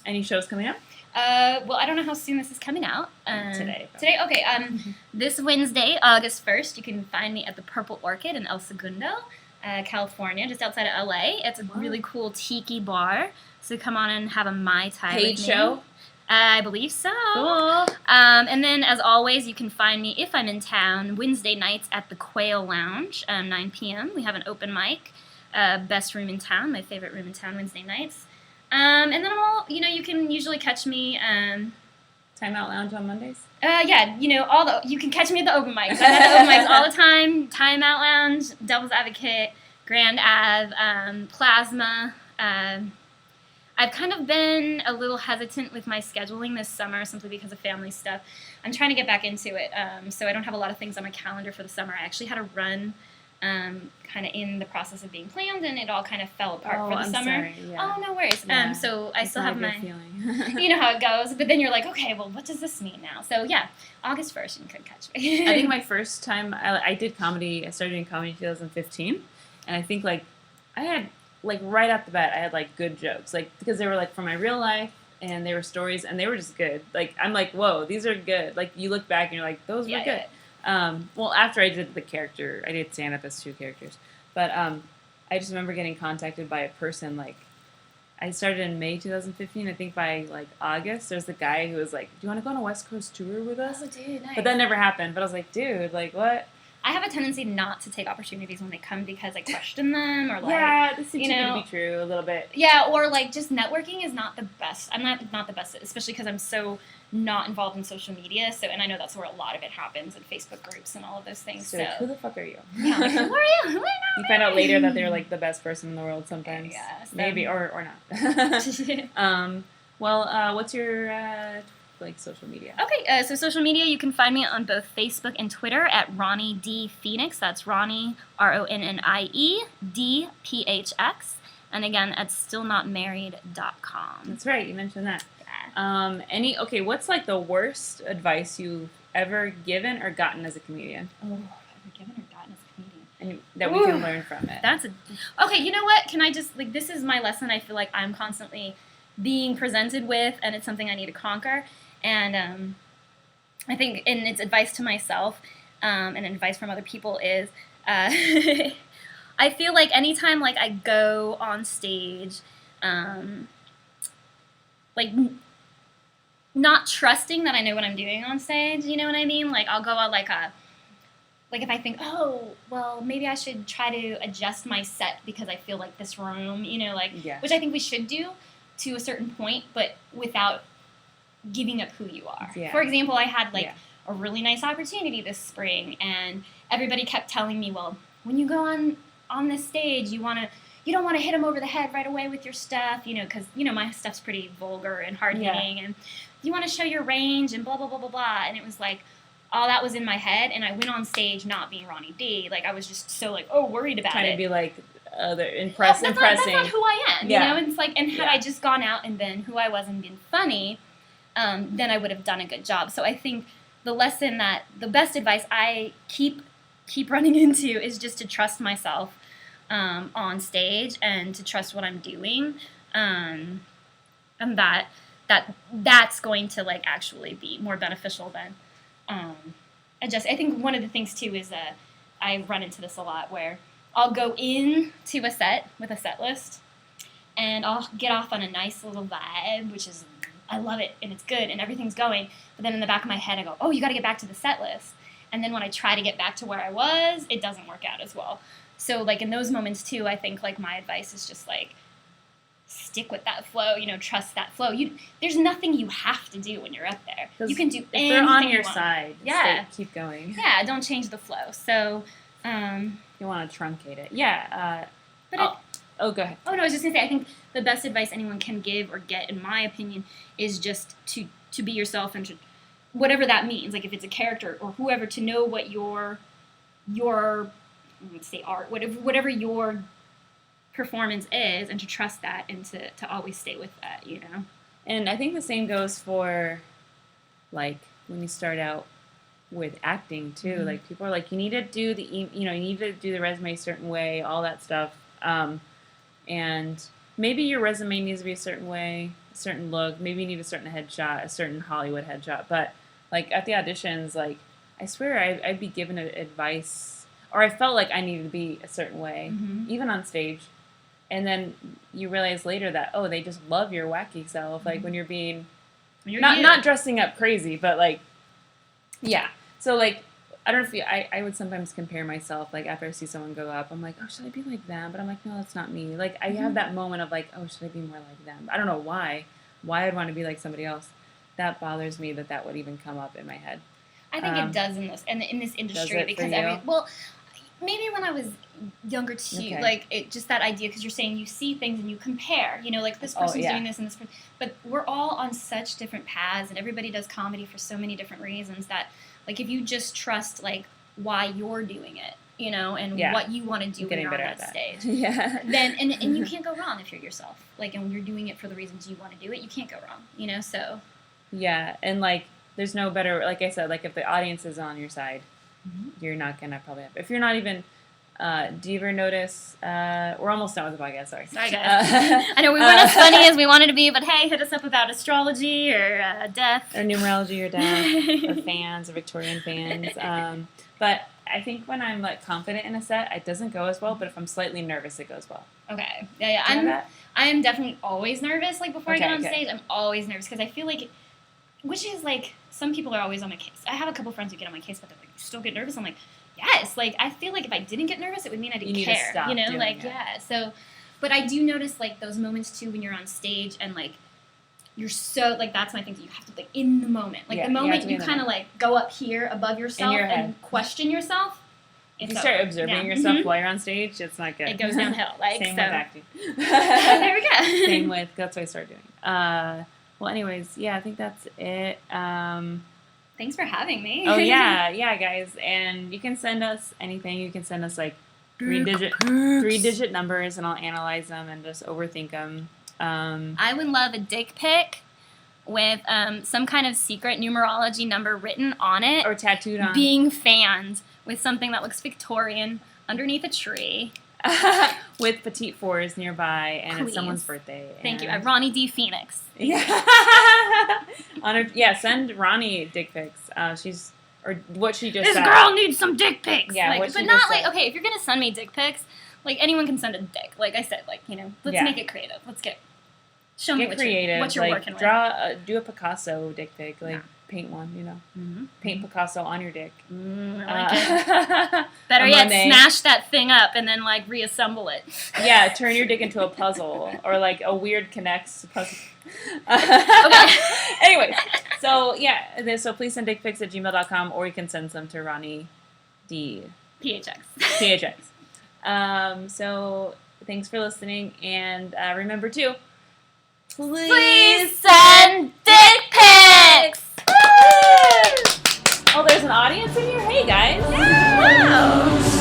Any shows coming up? Well, I don't know how soon this is coming out. Today. Today? Okay. This Wednesday, August 1st, you can find me at the Purple Orchid in El Segundo, California, just outside of LA. It's a really cool tiki bar. So come on and have a Mai Tai with me. Paid show? I believe so. Cool. And then, as always, you can find me, if I'm in town, Wednesday nights at the Quail Lounge, 9 p.m. We have an open mic. Best room in town, my favorite room in town, Wednesday nights. And then you can usually catch me. Time Out Lounge on Mondays? Yeah, you can catch me at the open mics. I'm at the open mics all the time. Time Out Lounge, Devil's Advocate, Grand Ave, Plasma. I've kind of been a little hesitant with my scheduling this summer simply because of family stuff. I'm trying to get back into it, so I don't have a lot of things on my calendar for the summer. I actually had a run kind of in the process of being planned, and it all kind of fell apart for the I'm summer. Sorry. Yeah. Oh, no worries. Yeah. So I still have my feeling. you know how it goes, but then you're like, okay, well, what does this mean now? So yeah, August 1st, you could catch me. I think my first time I did comedy, I started doing comedy in 2015, and I think like I had like right off the bat I had like good jokes, like because they were like from my real life and they were stories and they were just good. Like I'm like, whoa, these are good. Like you look back and you're like, those were good. Well, after I did the character, I did stand up as 2 characters, but I just remember getting contacted by a person like. I started in May 2015. I think by like August, there's the guy who was like, "Do you want to go on a West Coast tour with us?" Oh, dude, nice. But that never happened. But I was like, "Dude, like what?" I have a tendency not to take opportunities when they come because I question them or like yeah, this seems you know, to be true a little bit. Yeah, or like just networking is not the best. I'm not the best, especially because I'm so not involved in social media. So, and I know that's where a lot of it happens in Facebook groups and all of those things. So, who the fuck are you? Yeah, like, who are you? Who are you? You find out later that they're like the best person in the world sometimes. Yeah, so. Maybe or not. Well, what's your like social media? Okay, so social media, you can find me on both Facebook and Twitter at Ronnie D Phoenix. That's Ronnie RONNIE D PHX, and again at stillnotmarried.com. That's right, you mentioned that. Yeah. What's like the worst advice you've ever given or gotten as a comedian? Oh, ever given or gotten as a comedian? And that we can learn from it. Okay, you know what? Can I just, like, this is my lesson I feel like I'm constantly being presented with, and it's something I need to conquer. And I think, and it's advice to myself, and advice from other people is, I feel like anytime, like, I go on stage, like, not trusting that I know what I'm doing on stage, you know what I mean? Like, I'll go out like if I think, oh, well, maybe I should try to adjust my set because I feel like this room, you know, like, which I think we should do to a certain point, but without giving up who you are. Yeah. For example, I had like a really nice opportunity this spring, and everybody kept telling me, well, when you go on this stage, you don't want to hit them over the head right away with your stuff, you know, because, you know, my stuff's pretty vulgar and hard-hitting, and you want to show your range and blah, blah, blah, blah, blah. And it was like, all that was in my head, and I went on stage not being Ronnie D. Like, I was just so, like, worried about Trying it. to be, like, impressing. That's not who I am, you know? And it's like, and had I just gone out and been who I was and been funny, then I would have done a good job. So I think the best advice I keep running into is just to trust myself on stage and to trust what I'm doing, and that's going to like actually be more beneficial than I think one of the things too is I run into this a lot where I'll go into a set with a set list and I'll get off on a nice little vibe, which is I love it and it's good and everything's going, but then in the back of my head I go, oh, you got to get back to the set list. And then when I try to get back to where I was, it doesn't work out as well. So, like, in those moments, too, I think, like, my advice is just, like, stick with that flow, you know, trust that flow. There's nothing you have to do when you're up there. You can do anything they're on your you want. Side. Keep going. Yeah, don't change the flow. So, you want to truncate it. Yeah. Go ahead. Oh, no, I was just going to say, I think the best advice anyone can give or get, in my opinion, is just to be yourself and to whatever that means, like if it's a character or whoever, to know what your let's say art, whatever your performance is, and to trust that and to always stay with that, you know. And I think the same goes for like when you start out with acting too. Mm-hmm. Like people are like, you need to do the resume a certain way, all that stuff. And maybe your resume needs to be a certain way, a certain look. Maybe you need a certain headshot, a certain Hollywood headshot. But like at the auditions, like I swear I'd be given advice, or I felt like I needed to be a certain way, even on stage. And then you realize later that, oh, they just love your wacky self. Like when you're being not dressing up crazy, but like, yeah. So like, I don't know if I would sometimes compare myself, like after I see someone go up, I'm like, oh, should I be like them? But I'm like, no, that's not me. Like I have that moment of like, oh, should I be more like them? I don't know why I'd want to be like somebody else. That bothers me that would even come up in my head. I think it does in this industry because maybe when I was younger too, like just that idea, because you're saying you see things and you compare, you know, like this person's doing this and this person, but we're all on such different paths and everybody does comedy for so many different reasons that like if you just trust like why you're doing it, you know, and what you want to do when you're on that stage. Yeah. Then and you can't go wrong if you're yourself. Like, and you're doing it for the reasons you want to do it, you can't go wrong, you know, so. Yeah, and, like, there's no better, like I said, like, if the audience is on your side, you're not going to probably have, if you're not even, do you ever notice, we're almost done with the podcast, sorry. Sorry, guys. I know we weren't as funny as we wanted to be, but hey, hit us up about astrology or death. Or numerology or death, or fans, or Victorian fans. But I think when I'm, like, confident in a set, it doesn't go as well, but if I'm slightly nervous, it goes well. Okay. Yeah. I am definitely always nervous, like, before I get on stage. I'm always nervous, because I feel like, which is, like, some people are always on my case. I have a couple friends who get on my case, but they're like, you still get nervous? I'm like, yes. Like, I feel like if I didn't get nervous, it would mean I didn't care. To stop you know, doing like, it. yeah. So, but I do notice, like, those moments, too, when you're on stage and, like, you're so, like, that's my thing. You have to be, like, in the moment. Like, the moment you kind of, like, go up here above yourself and question yourself. If you start observing yourself while you're on stage, it's not good. It goes downhill. Like, Same with acting. There we go. Same with, that's what I started doing. Well, anyways, yeah, I think that's it. Thanks for having me. Oh, yeah, guys. And you can send us anything. You can send us, like, three-digit numbers, and I'll analyze them and just overthink them. I would love a dick pic with some kind of secret numerology number written on it. Or tattooed on. Being fanned with something that looks Victorian underneath a tree. With petite fours nearby, and Please. It's someone's birthday. Thank you. Ronnie D. Phoenix. Yeah. Send Ronnie dick pics. Or what she just said. This girl needs some dick pics. Yeah, like, what but she not just like, said. okay, if you're going to send me dick pics, like, anyone can send a dick. Like I said, like, you know, let's make it creative. Show me what you're like, working with. Do a Picasso dick pic, like, paint one, you know. Mm-hmm. Paint Picasso on your dick. I like it. Better yet, smash that thing up and then, like, reassemble it. Yeah, turn your dick into a puzzle, or, like, a weird connects puzzle. Okay. Anyway, so please send dick pics at gmail.com, or you can send some to Ronnie D. PHX. So thanks for listening, and remember to please send dick pics! Oh, there's an audience in here? Hey, guys. Wow.